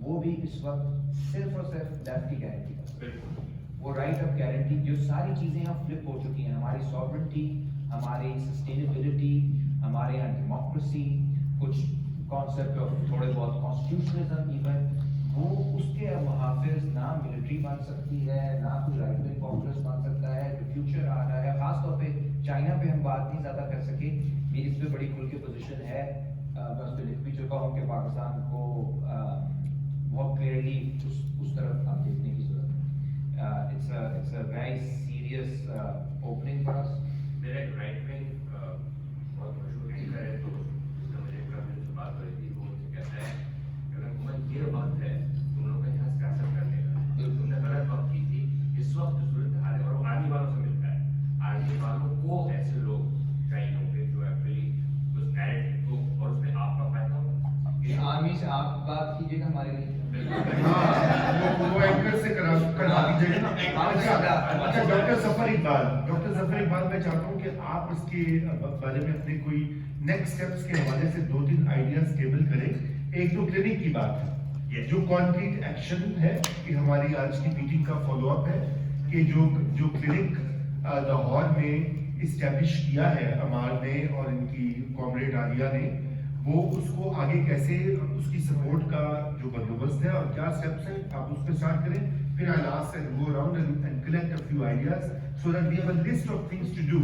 وہ بھی اس وقت صرف اور صرف ڈیتھ کی گارنٹی کر سکتے ہیں. بالکل. وہ رائٹ آف گارنٹی جو ساری چیزیں اب فلپ ہو چکی ہیں, ہماری ساورنٹی, ہماری سسٹینیبلٹی, ہمارے یہاں ڈیموکریسی, کچھ کانسیپٹ آف تھوڑے بہت کانسٹیٹیوشنزم ایون, وہ اس کے محافظ نہ ملٹری بن سکتی ہے, نہ کوئی رائٹ ونگ کانگریس بن سکتا ہے. جو فیوچر آ رہا ہے, خاص طور پہ چائنا پہ ہم بات نہیں زیادہ کر سکے, میری اس پہ بڑی کھل کے پوزیشن ہے, میں اس پہ لکھ بھی چکا ہوں کہ پاکستان کو بہت کلیئرلی اس طرف آپ دیکھنے کی ضرورت ہے. It's a very serious opening for us. میرا ایک رائٹ ونگ بہت مشہور لیڈر ہے, تو اس کا مجھے میرے سے بات ہوئی تھی, وہ مجھے کہتا ہے کہ اگر حکومت یہ وقت ہے تم لوگوں کا یہاں سیاست کرنے کا, تو تم نے غلط وقت کی تھی. اس وقت جو صورتحال ہے, اور وہ آرمی والوں سے ملتا ہے, آرمی والوں کو ایسے لوگ چاہیے ہوں گے جو ایکچولی اس نیریٹو کو, اور اس میں آپ کا فائدہ ہوگا. آرمی سے آپ بات کیجیے گا ہمارے لیے. وہ اینکر سے کروا دیجیے گا نا. اچھا ڈاکٹر ظفر اقبال, میں چاہتا ہوں کہ آپ اس کے بارے میں اپنے کوئی نیکسٹ اسٹیپس کے حوالے سے 2-3 آئیڈیاز ٹیبل کریں. ایک تو کلینک کی بات ہے, جو کانکریٹ ایکشن ہے کہ ہماری آج کی میٹنگ کا فالو اپ ہے, کہ جو کلینک لاہور میں اسٹیبلش کیا ہے امار نے اور ان کی کامریڈ عالیہ نے, وہ اس کو آگے کیسے اس کی سپورٹ کا جو بندوبست ہے اور کیا اسٹیپس ہیں, آپ اس پہ اسٹارٹ کریں. پھر I'll ask and go around and collect a few ideas so that we have a list of things to do,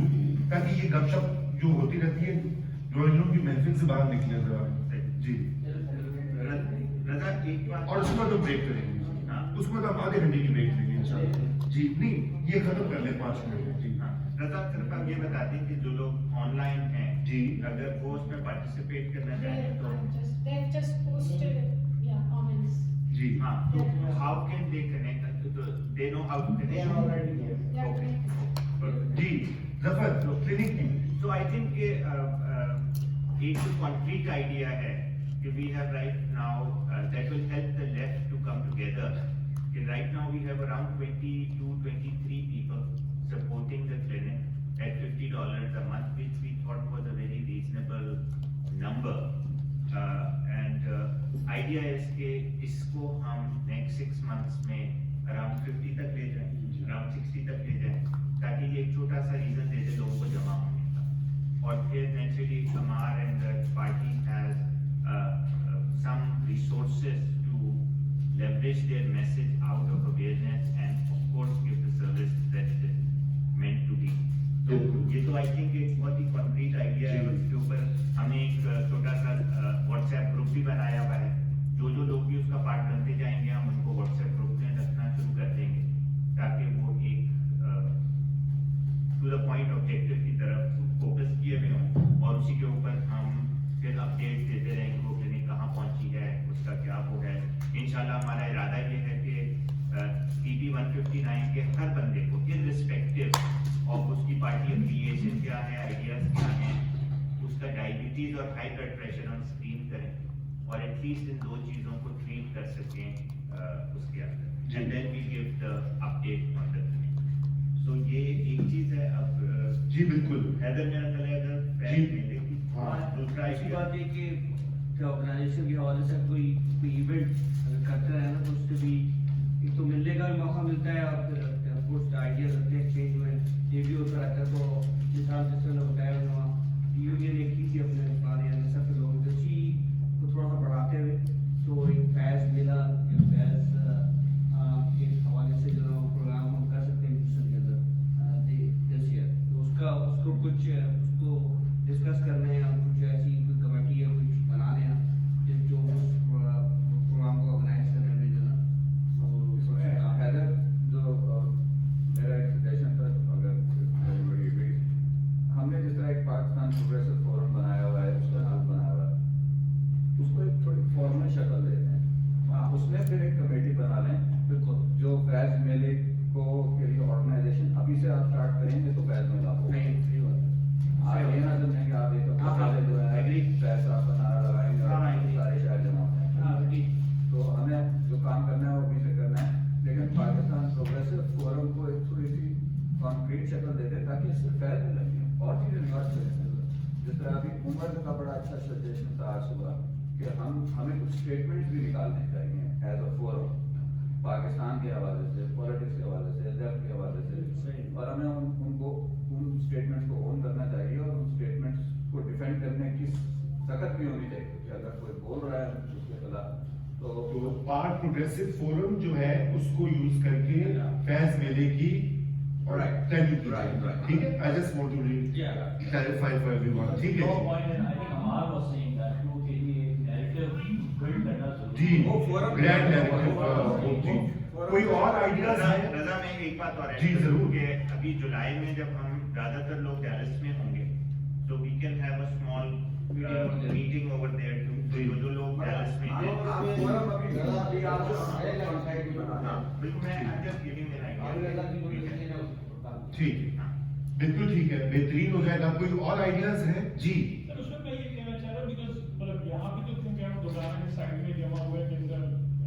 تاکہ یہ گپ شپ جو ہوتی رہتی ہے ڈرائنگ روم کی محفل سے باہر نکلے ذرا. جی رضا ایک بات, اور اس کے بعد ہم بریک کریں گے, اس کے بعد ہم آدھے گھنٹے کی بریک لیں گے انشاءاللہ. جی نہیں, یہ ختم کر لیں 5 منٹ. جی رضا صرف آپ یہ بتا دیں کہ جو لوگ آن لائن ہیں, جی, اگر وہ اس میں پارٹیسپیٹ کرنا چاہیں تو They've just posted, yeah, comments. جی ہاں, تو how can they connect? They know how to connect. They are already here. They are Okay. connected. جی ظفر کلینک کی. So I think کہ ایک جو concrete idea ہے کہ we have right now that will help the left to come together. Right now we have around 22-23 people supporting the clinic at $50 a month, which we thought was a very reasonable number. And idea is کہ اس کو ہم next 6 months میں around 50 تک لے جائیں, around 60 تک لے جائیں, تاکہ یہ ایک چھوٹا سا ریزن دے دے لوگوں کو جمع ہونے کا. اور پھر نیچرلی ہمار and the party has some resources to leverage their message out of awareness and of course give the service that it is meant to be. تو یہ تو آئی تھنک ایک بہت ہی کنکریٹ آئیڈیا ہے. اس کے اوپر ہم نے ایک چھوٹا سا واٹس ایپ گروپ بھی بنایا ہوا ہے. جو لوگ بھی اس کا پارٹ بنتے جائیں گے, ہم ان کو واٹس ایپ گروپ میں رکھنا شروع کر دیں گے, تاکہ وہ ایک ٹو دا پوائنٹ آبجیکٹو کی طرف فوکس کیے ہوئے ہوں, اور اسی کے اوپر ہم پھر اپڈیٹ دیتے رہیں گے وہ کلینک کہاں پہنچی ہے, اس کا کیا ہو گیا ہے. انشاءاللہ ہمارا ارادہ یہ ہے کہ TP 159 کے ہر بندے کو irrespective of اس کی پارٹی افیلیشن کیا ہے, آئیڈیاز کیا ہیں, اس کا ڈائبٹیز اور ہائی بلڈ پریشر ہم اسکرین کریں, اور ایٹ لیسٹ ان 2 چیزوں کو ٹریٹ کر سکیں اس کے اندر. And then we gave the update on the clinic. So یہ ایک چیز ہے. اب جی بالکل حیدر میرا خیال ہے اگر جی میلے کی دوسرا ایسی بات ہے کہ آرگنائزیشن کے حوالے سے کوئی ایونٹ اگر کرتے رہے نا, تو اس سے بھی ایک تو ملنے کا بھی موقع ملتا ہے, اور پھر کچھ آئیڈیاز رہتے ہیں ایکسچینج میں, یہ بھی ہوتا رہتا ہے. تو جس طرح نے بتایا وہاں یونین ایک کی تھی اپنے پرانے سب کے لوگوں کو, اسی کو تھوڑا سا بڑھاتے ہوئے تو ایک فیض ملا, ایک فیض کے حوالے سے جو پروگرام ہم کر سکتے ہیں ہندوستان کے اندر دس ایئر. تو اس کو کچھ اس کو ڈسکس کرنے ہیں, ہم کچھ ایسی کوئی کمیٹی ہے کچھ بنا رہے ہیں جو اس پروگرام کو آرگنائز کرنے میں جو نا حیدر, جو میرا ایک سجیشن تھا, اگر ہم نے جس طرح ایک پاکستان پروگریسو فورم بنایا ہوا ہے, اس کا گروپ بنایا ہوا ہے, اس کو ایک تھوڑی فارمل شکل دیتے ہیں. اس میں پھر ایک کمیٹی بنا لیں. بالکل, جو فیض میلے کو کے لیے آرگنائزیشن ابھی سے آپ اسٹارٹ کریں گے تو فیض میلہ ہو. یہ نہ سمجھیں کہ آپ ایک پہلے جو ہے فیض صاحب کا نعرہ لگائیں گے اور سارے شہر جمع ہوتے ہیں. تو ہمیں جو کام کرنا ہے وہ ابھی سے کرنا ہے, لیکن پاکستان پروگریسو فورم کو ایک تھوڑی سی کانکریٹ شکل دیتے تاکہ اس سے فیض ملے اور چیزیں نکال سکیں. جس طرح ابھی عمر کا بڑا اچھا سجیشن تھا آج صبح کہ ہمیں کچھ اسٹیٹمنٹس بھی نکالنے چاہیے एज अ फोरम, पाकिस्तान के हवाले से, पॉलिटिक्स के हवाले से, लेफ्ट के हवाले से, और हमें उनको उन स्टेटमेंट्स को ओन करना चाहिए और उन स्टेटमेंट्स को डिफेंड करने की ताकत भी होनी चाहिए कि अगर कोई बोल रहा है उसके खिलाफ तो पार्ट प्रोग्रेसिव फोरम जो है उसको यूज करके फैज मेले की और ट्रेनिंग की Right, right. ठीक है I just want to clarify for everyone ठीक है जी वो forum- ग्रैंड नैरेटिव कोई और आइडियाज है रजा में एक बात और जी, जरूर। कि अभी जुलाई में जब हम ज्यादातर लोग डैलस में होंगे तो we can have a small meeting over there too जो लोग डैलस में हैं आप फोरम अभी आप हाँ, बिल्कुल मैं I just giving an idea ठीक है बिल्कुल ठीक है बेहतरीन हो जाएगा कोई और आइडियाज हैं जी सर उसमें मैं ये कहना चाह रहा हूँ बिकॉज मतलब यहाँ पे तो क्योंकि हम दोबारा के साइड में जमा हुए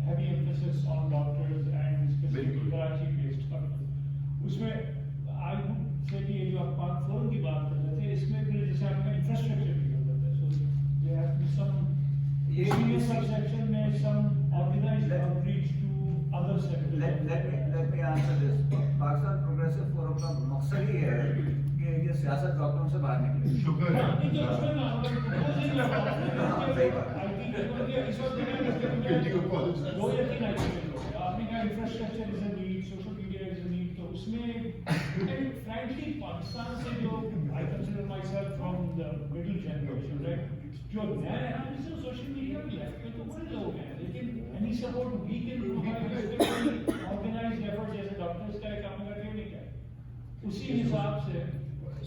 heavy emphasis on doctors and specifically Karachi based उसमें आई वुड से कि ये जो आप पार्क फोरम की बात कर रहे थे इसमें फिर जैसे आपका इंफ्रास्ट्रक्चर की जरूरत है so they have to some senior subsection में some organised outreach to other sectors let me answer this. Pakistan progressive forum का मकसद ही है कि ये सियासत डॉक्टरों से बाहर निकले। शुक्र है नहीं तो उसमें ना सही बात। दो या तीन आइटम आपने कहा infrastructure is a need, social media is a need, तो उसमें फ्रैंकली पाकिस्तान से जो I consider my self from the middle generation right जो नया है सोशल मीडिया भी लेफ्ट पे तो बड़े लोग हैं लेकिन any support we can provide organised effort जैसे डॉक्टर्स का काम करके नहीं क्या उसी हिसाब से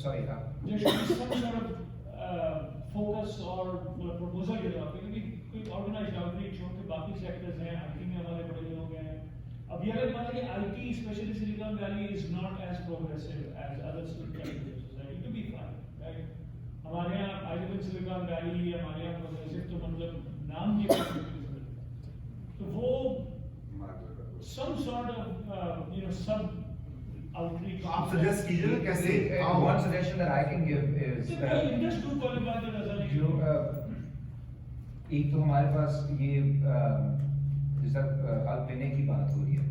sorry there should be some sort of focus or proposal develop क्योंकि कोई organized outreach हो कि बाकी sectors हैं IT में हमारे बड़े लोग हैं अब ये अगर बात है कि IT especially Silicon Valley is not as progressive as other society to be frank right हमारे यहाँ I live in Silicon Valley हमारे यहाँ progressive तो मतलब नाम की तो वो some sort of sub outreach तो आप सजेस्ट कीजिए ना कैसे one suggestion that I can give is industry to qualify the जो रिजल्ट एक तो हमारे पास ये जैसा हल देने की बात हो रही है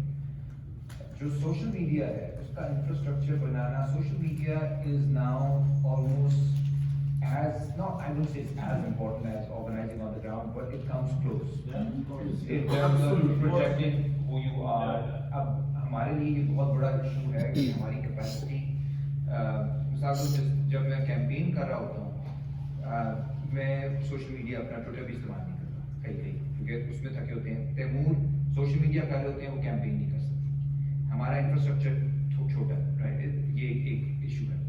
जो सोशल मीडिया है उसका infrastructure banana social media is now almost as not I don't say it's as important as organizing on the ground but it comes close in terms of projecting who you are अब हमारे लिए ये बहुत बड़ा issue है कि हमारी capacity मिसाल को जब मैं कैंपेन कर रहा होता हूँ मैं सोशल मीडिया अपना ट्विटर भी इस्तेमाल नहीं करता कहीं क्योंकि उसमें थके होते हैं तैमूर सोशल मीडिया कर रहे होते हैं वो कैंपेन नहीं कर सकते हमारा इंफ्रास्ट्रक्चर छोटा है राइट ये एक इशू है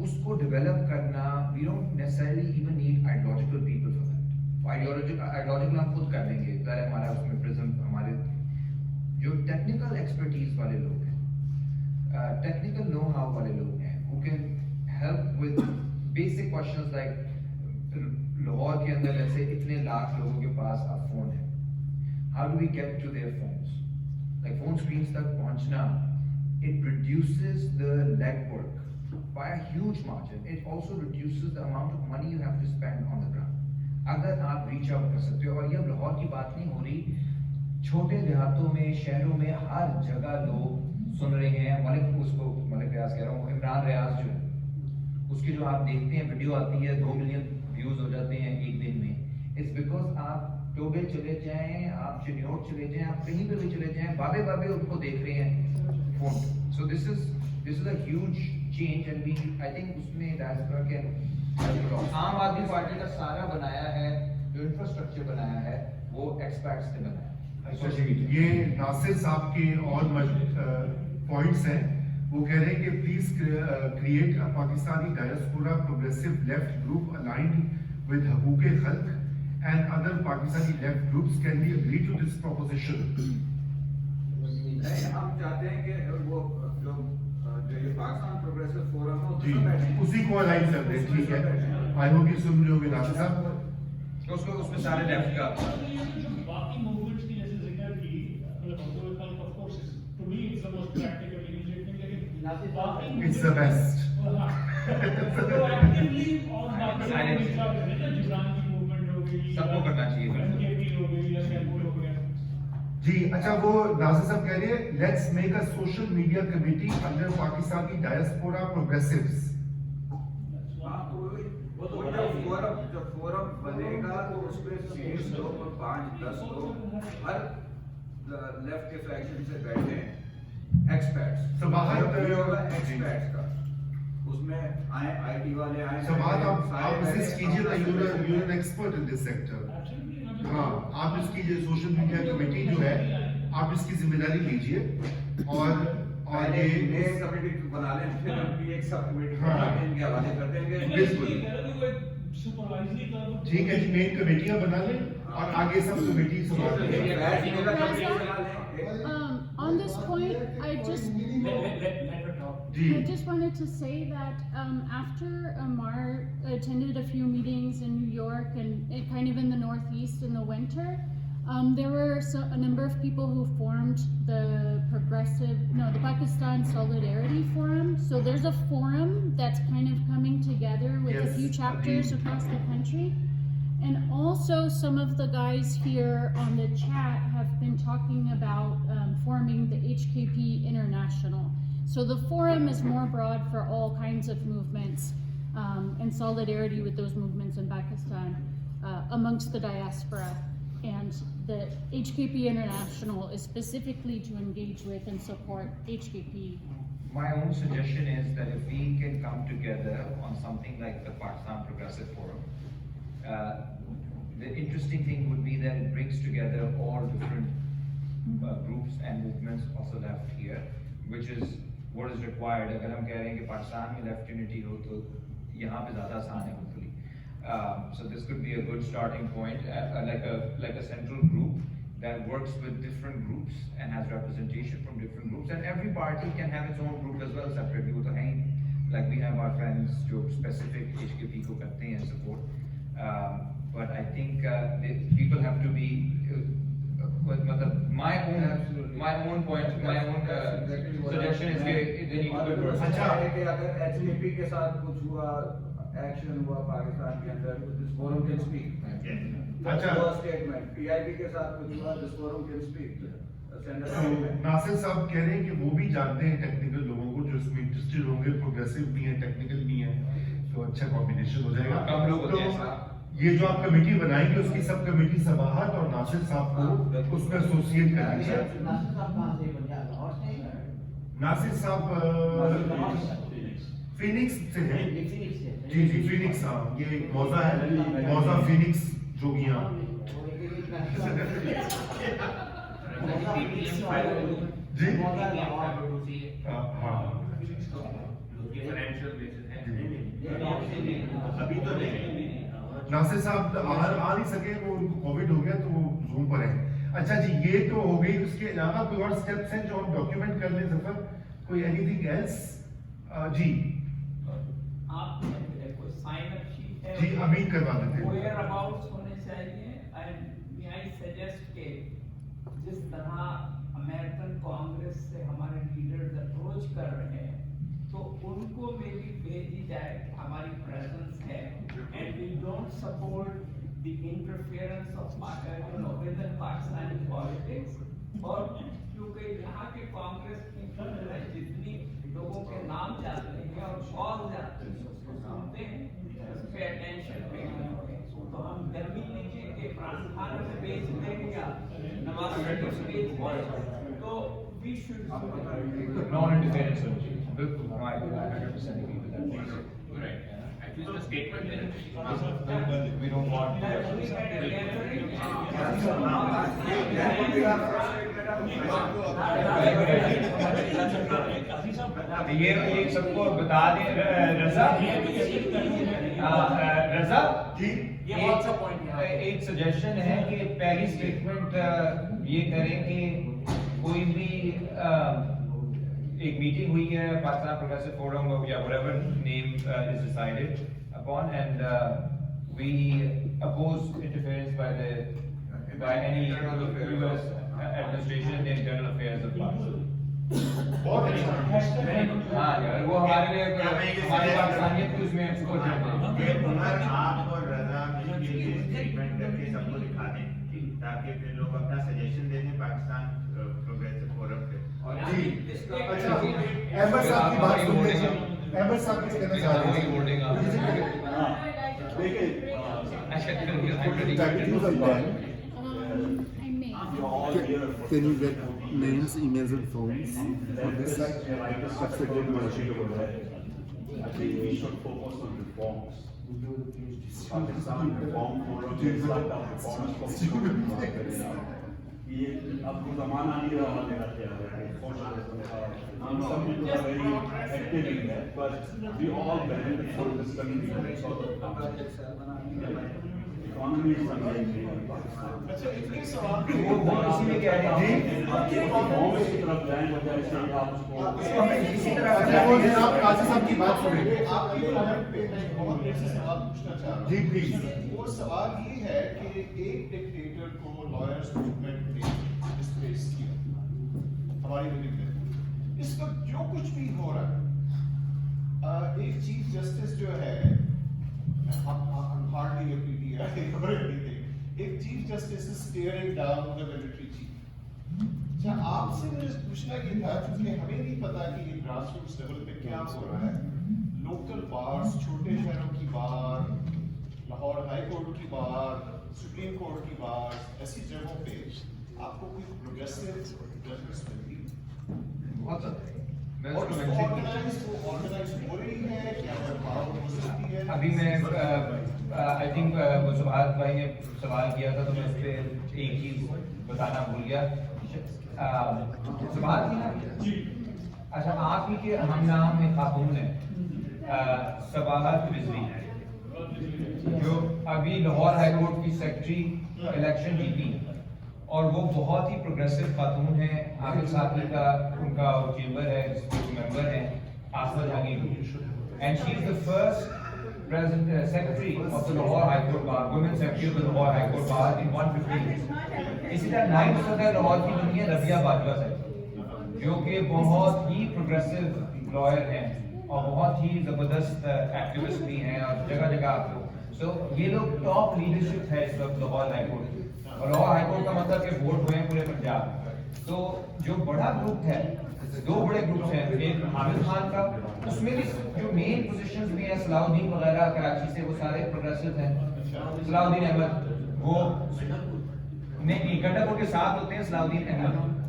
उसको डेवलप करना we don't necessarily even need ideological people for that ideological हम खुद कर लेंगे अगर हमारा उसमें प्रिज्म हमारे जो टेक्निकल एक्सपर्टीज वाले लोग हैं टेक्निकल नो हाउ वाले लोग हैं who can help with basic questions like Lahore के अंदर जैसे इतने लाख लोगों के पास अब फोन है how do we get to their phones like phone screens तक पहुंचना it reduces the leg work by a huge margin. It also reduces the amount of money you have to spend on the ground. अगर आप reach out कर सकते हो और ये लाहौर की बात नहीं हो रही छोटे देहातों में शहरों में हर जगह लोग सुन रहे हैं मलिक रियाज कह रहा हूँ इमरान रियाज जो है उसकी जो आप देखते हैं वीडियो आती है 2 मिलियन व्यूज हो जाते हैं एक दिन में इट्स बिकॉज आप टोबे चले जाएं आप चिन्योट चले जाएं आप कहीं पे भी चले जाएं बाबे उनको देख रहे हैं phone so this is a huge change and we I think उसमें डायस्पोरा के आम आदमी पार्टी का सारा बनाया है जो इंफ्रास्ट्रक्चर बनाया है वो एक्सपर्ट्स ने बनाया है ये नासिर साहब के और पॉइंट्स हैं वो कह रहे हैं कि please create a Pakistani diaspora progressive left group aligned with Haqooq Khalq and other Pakistani left groups can be agree to this proposition हम चाहते हैं कि वो जो ये पाकिस्तान प्रोग्रेसिव फोरम है जी उसमें बैठें। उसी को अलाइन कर रहे हैं ठीक है आई होप ये सुन रहे होंगे नासिर साहब उसमें सारे लेफ्ट का जो बाकी मूवमेंट्स की जैसे जिक्र की of course to me it's the most practical initiative लेकिन बाकी it's the best to actively on बाकी जिब्रान की मूवमेंट हो गई सबको करना चाहिए एमकेपी हो गई या कैंपुल हो गया جی اچھا وہ ناصر صاحب کہہ رہے ہیں let's make a social media committee under Pakistani diaspora progressives. جب فورم بنے گا تو اس میں 20 لوگ اور 5-10 لوگ ہر لیفٹ کے فریکشن سے بیٹھے ہیں ایکسپرٹس. سماحت ایکسپرٹس کا اس میں آئے آئی ٹی والے آئے. سماحت آپ اسس کیجئے نا, you are an expert in this sector. ہاں آپ اس کی جو سوشل میڈیا کمیٹی جو ہے آپ اس کی ذمہ داری لیجئے اور یہ کمیٹی بنا لیں, پھر ہم بھی ایک سب کمیٹی بنا کے ان کے حوالے کر دیں گے. بالکل ٹھیک ہے جی, مین کمیٹیاں بنا لیں اور آگے سب committee On this point, I just wanted to say that after Amar attended a few meetings in New York and kind of in the Northeast in the winter, there were a number of people who formed the Pakistan Solidarity Forum. So there's a forum that's kind of coming together with a few chapters across the country. And also some of the guys here on the chat have been talking about forming the HKP International. So the forum is more broad for all kinds of movements and solidarity with those movements in Pakistan amongst the diaspora. And the HKP International is specifically to engage with and support HKP. My own suggestion is that if we can come together on something like the Pakistan Progressive Forum, the interesting thing would be that it brings together all different groups and movements also left here, which is what is required. اگر ہم کہہ رہے ہیں کہ پاکستان میں left unity ہو تو یہاں پہ زیادہ آسان ہے hopefully. So this could be a good starting point, like a central group that works with different groups and has representation from different groups, and every party can have its own group as well separately. وہ تو ہیں like we have our friends جو specific HKP کو کرتے ہیں support. But I think people have to be my own suggestion is that they need to be person. اچھا ہے کہ اگر HKP کے ساتھ کچھ ہوا ایکشن ہوا پاکستان کے اندر, this forum can speak. اچھا statement PIB کے ساتھ کچھ ہوا, this forum can speak. ناصر صاحب کہہ رہے ہیں کہ وہ بھی جانتے ہیں ٹیکنیکل لوگوں کو جو اس میں انٹرسٹڈ ہوں گے, پروگریسو بھی ہیں ٹیکنیکل بھی ہیں, تو اچھا کمبینیشن ہو جائے گا. کم لوگ ہوتے ہیں. یہ جو آپ کمیٹی بنائیں گے اس کی سب کمیٹی سماحت اور ناصر صاحب کو اس میں ایسوسیٹ کر لیجیے. ناصر صاحب فینکس سے ہیں. جی جی فینکس, ہاں یہ ایک موضوع ہے, موضوع فینکس جوگیاں. جی ہاں ابھی تو نہیں ناصر صاحب آ نہیں سکے, وہ ان کو کووڈ ہو گیا تو وہ زوم پر ہیں. اچھا جی یہ تو ہو گئی, اس کے علاوہ کوئی اور اسٹیپس ہیں جو ہم ڈاکیومنٹ کر لیں سفر, کوئی اینی تھنگ ایلس؟ جی آپ کوئی سائن اپ شیٹ ہے جی ابھی کروا دیتے ہیں. ویئر اباؤٹس ہونے چاہیے. اینڈ می آئی سجیسٹ کہ جس طرح امریکن کانگریس سے ہمارے لیڈرز اپروچ کر رہے ہیں تو ان کو میری بھیجی جائے کہ ہماری پریزنس ہے and we don't support the interference of with in Pakistani politics. اور کیونکہ یہاں کے کانگریس کی جتنی لوگوں کے نام جاتے ہیں اور کال جاتے ہیں اس کو سنتے ہیں, اس پہ اٹینشن پہ تو ہم گرمی لیجیے کہ عمران خان سے بیچ دیں یا نواز شریف سے بیچ دیں, تو we should non-interference. بالکل I 100% agree with that. Right. Actually, the statement we don't want یہ سب کو بتا دیں. رضا ایک سجیشن ہے کہ پہلی اسٹیٹمنٹ یہ کریں کہ کوئی بھی ایک میٹنگ ہوئی ہے پاکستان پروگریسو فورم یا whatever name is decided upon, and we oppose interference by any US administration in the internal affairs of Pakistan. بہت اچھا. ہاں یار وہ ہمارے لیے ہماری پاکستانیت کی اس میں سپورٹ کرتے ہیں. عمر آپ اور رضا مل کے اسٹیٹمنٹ کر کے سب کو دکھا دیں تاکہ پھر لوگ اپنا سجیشن دے دیں پاکستان जी अच्छा अहमद साहब की बात सुन लीजिए अहमद साहब कुछ कहना चाह रहे हैं देखिए diabetes of man I may. can you get names emails and phones on this side That's a good machine over there. I think we should focus on reforms. Pakistan reform forum के साथ आप reforms को ये अब वो ज़माना नहीं रहा मेरा ख्याल है हम सब भी तो very active in that but we all benefit from this country economy is amazing in Pakistan अच्छा इतने सवाल वो इसी में क्या है जी reforms की तरफ जाएं बजाय से आप उसको इसी तरह अच्छा वो जनाब काजी साहब की बात सुनिए आपके पॉइंट पे मैं बहुत देर से सवाल पूछना चाह रहा हूँ जी प्लीज वो सवाल ये है कि एक डिक्टेटर को लॉयर्स मूवमेंट ने डिस्प्लेस किया हमारी लिविंग में इस वक्त जो कुछ भी हो रहा है एक चीफ जस्टिस जो है hardly a PTI or anything एक chief justice is steering down the military chief अच्छा आपसे मुझे पूछना ये था क्योंकि हमें नहीं पता कि ये ग्रासरूट्स लेवल पे क्या हो रहा है लोकल बार्स छोटे शहरों की बार लाहौर हाई कोर्ट की बार सुप्रीम कोर्ट की बार ऐसी जगहों पे आपको कोई प्रोग्रेसिव जजमेंट्स मिलती बहुत मैं और उसको उसको mention ऑर्गेनाइज हो रही है क्या पावर हो सकती है अभी मैं आई थिंक वो सुभाष भाई ने सवाल किया था तो मैं उस पर एक चीज बताना भूल गया सुभाष जी अच्छा आप ही के हम नाम में खातून है सबाहत रिजवी जो अभी लाहौर हाई कोर्ट की सेक्रेटरी इलेक्शन जीती और वो बहुत ही प्रोग्रेसिव खातून है आबिद साकी का उनका चेंबर है मेंबर है Asifa Jahangir and she is the first president secretary of the Lahore High Court Bar women secretary of the Lahore High Court Bar in 150 years इसी तरह 9th सदर लाहौर की बनी है रबिया बाजवा साहब जो कि बहुत ही प्रोग्रेसिव लॉयर हैं और बहुत ही जबरदस्त एक्टिविस्ट भी हैं और जगह जगह आपको सो ये लोग टॉप लीडरशिप है इस वक्त लाहौर हाई कोर्ट और लाहौर हाई कोर्ट का मतलब कि वोट हुए हैं पूरे पंजाब तो जो बड़ा ग्रुप है दो बड़े ग्रुप्स हैं एक हामिद खान का उसमें भी जो मेन पोजीशंस में है सलाउद्दीन वगैरह कराची से वो सारे प्रोग्रेसिव हैं सलाउद्दीन अहमद वो नहीं गंडापुर के साथ होते हैं सलाउद्दीन अहमद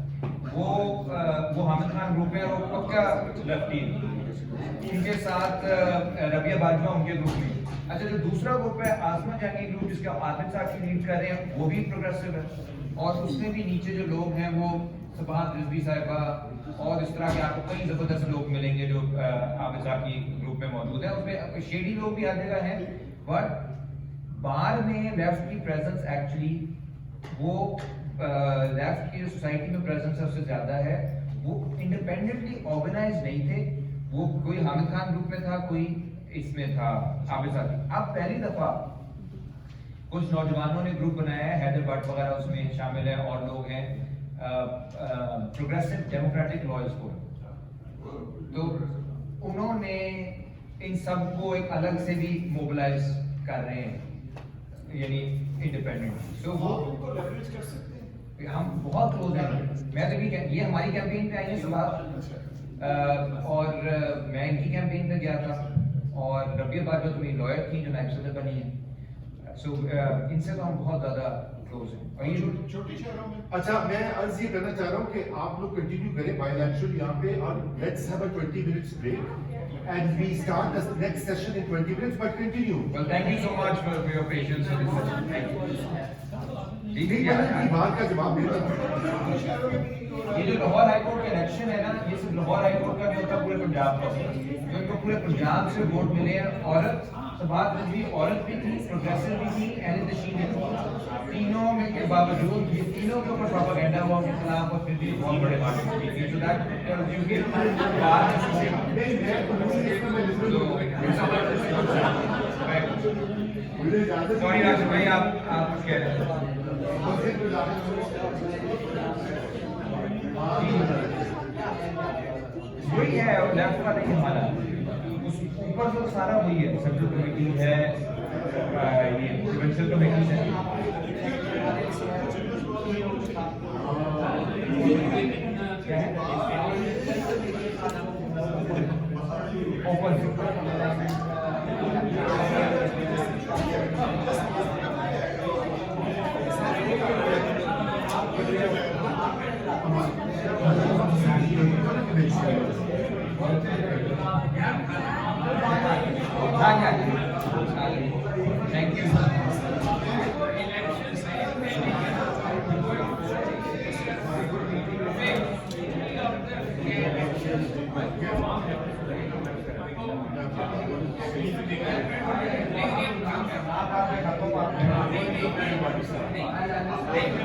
वो हामिद खान ग्रुप है और पक्का लेफ्टी उनके साथ रबिया बाजवा उनके ग्रुप में अच्छा जो दूसरा ग्रुप है आसमा जहांगीर ग्रुप जिसका आदिल साहब की लीड कर रहे हैं वो भी प्रोग्रेसिव है और उसमें भी नीचे जो लोग हैं वो सबाहत रिजवी साहिबा और इस तरह के आपको कई जबरदस्त लोग मिलेंगे जो आबिद साहब की ग्रुप में मौजूद है उसमें शेडी लोग भी हर जगह हैं बट बार में लेफ्ट की प्रेजेंस एक्चुअली वो लेफ्ट की सोसाइटी में प्रेजेंस सबसे ज्यादा है वो इंडिपेंडेंटली ऑर्गेनाइज नहीं थे वो कोई हामिद खान ग्रुप में था कोई इसमें था आबिद साहब अब पहली दफा कुछ नौजवानों ने ग्रुप बनाया है हैदर भट्ट वगैरह उसमें शामिल है और लोग हैं प्रोग्रेसिव डेमोक्रेटिक लॉयर्स को तो उन्होंने इन सबको एक अलग से भी मोबिलाइज कर रहे हैं यानी इंडिपेंडेंट सो वो उनको लेवरेज कर सकते हैं हम बहुत क्लोज हैं मैं तो ये हमारी कैंपेन पे आई है सुबह और मैं इनकी कैंपेन पे गया था और रबिया बाजवा तो मेरी लॉयर थी जो नायब सदर बनी है सो इनसे तो हम बहुत ज्यादा क्लोज हैं और ये छोटे शहरों में अच्छा मैं अर्ज ये करना चाह रहा हूँ कि आप लोग कंटिन्यू करें बायलैटरल यहाँ पे और let's have a 20 minutes break and we start the next session in 20 minutes but continue well thank you so much for your patience in this session thank you नहीं मैंने बात का जवाब देता हूँ ये जो लाहौर हाई कोर्ट का इलेक्शन है ना ये सिर्फ लाहौर हाई कोर्ट का नहीं होता पूरे पंजाब का तो इनको पूरे पंजाब से वोट मिले हैं औरत सबाहत रिजवी औरत भी थी प्रोग्रेसिव भी थी एहले तशीन भी थी तीनों में के बावजूद ये तीनों के ऊपर प्रोपेगेंडा हुआ उनके खिलाफ और फिर भी बहुत बड़े मार्जिन जीती सो दैट यू गिव बात सॉरी राशिद भाई आप कुछ कह रहे हैं वही है लेफ्ट का नहीं हमारा उस ऊपर जो सारा वही है सेंट्रल कमेटी है ये प्रोविंशियल कमेटी है Thank you. नहीं,